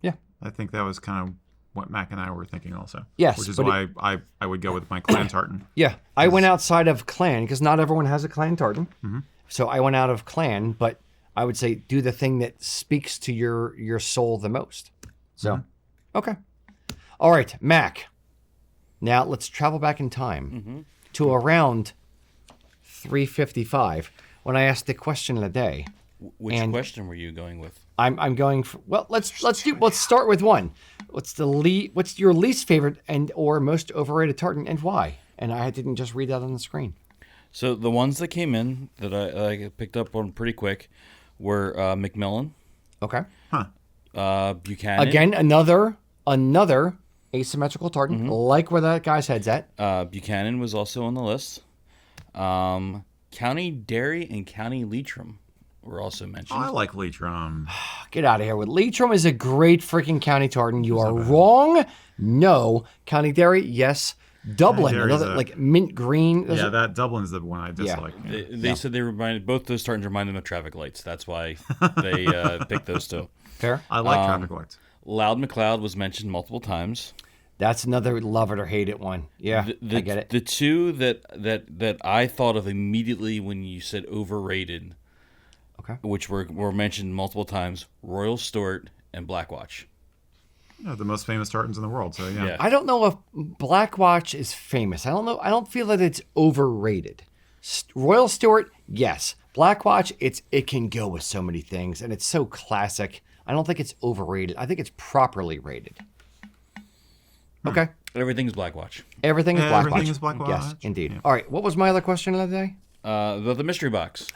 Yeah. I think that was kind of what Mac and I were thinking also. Yes. Which is why I would go with my clan tartan. Yeah. I went outside of clan because not everyone has a clan tartan. So I went out of clan, but I would say do the thing that speaks to your soul the most. So, okay. All right, Mac. Now let's travel back in time to around 3:55 when I asked the question of the day. Which question were you going with? I'm going for, well, let's start with one. What's your least favorite and or most overrated tartan and why? And I didn't just read that on the screen. So the ones that came in that I picked up on pretty quick were Macmillan. Okay. Buchanan. Again, another asymmetrical tartan, like where that guy's head's at. Buchanan was also on the list. County Derry and County Leitrim were also mentioned. Oh, I like Leitrim. Get out of here with Leitrim is a great freaking county tartan. You are wrong. No. County Derry, yes. Dublin, another like mint green. Yeah, that Dublin's the one I dislike. Yeah. They said both those tartans remind them of traffic lights. That's why they picked those two. Fair. I like traffic lights. Loud McLeod was mentioned multiple times. That's another love it or hate it one. Yeah, I get it. The two that I thought of immediately when you said overrated, which were mentioned multiple times, Royal Stewart and Blackwatch. The most famous tartans in the world. So yeah. I don't know if Blackwatch is famous. I don't know. I don't feel that it's overrated. Royal Stewart, yes. Blackwatch, it can go with so many things, and it's so classic. I don't think it's overrated. I think it's properly rated. Okay. Everything's Blackwatch. Everything is Blackwatch. Everything is Blackwatch. Yes, indeed. Yeah. All right. What was my other question of the day? The mystery box.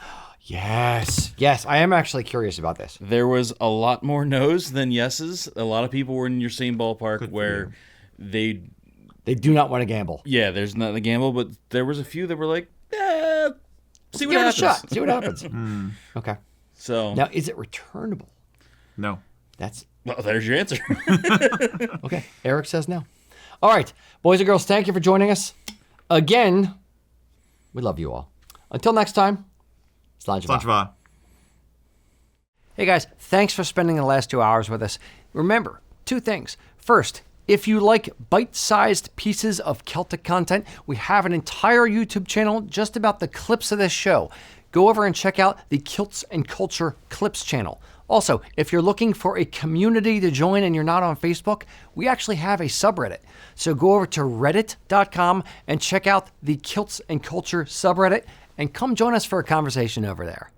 Yes. I am actually curious about this. There was a lot more no's than yeses. A lot of people were in your same ballpark where they do not want to gamble. Yeah, there's not a gamble, but there was a few that were like, see what Give happens. it a shot. See what happens. Okay. So now, is it returnable? No. Well, there's your answer. Okay. Erik says no. All right. Boys and girls, thank you for joining us. Again, we love you all. Until next time, Slàinte. Hey guys, thanks for spending the last 2 hours with us. Remember, 2 things. First, if you like bite-sized pieces of Celtic content, we have an entire YouTube channel just about the clips of this show. Go over and check out the Kilts and Culture Clips channel. Also, if you're looking for a community to join and you're not on Facebook, we actually have a subreddit. So go over to reddit.com and check out the Kilts and Culture subreddit and come join us for a conversation over there.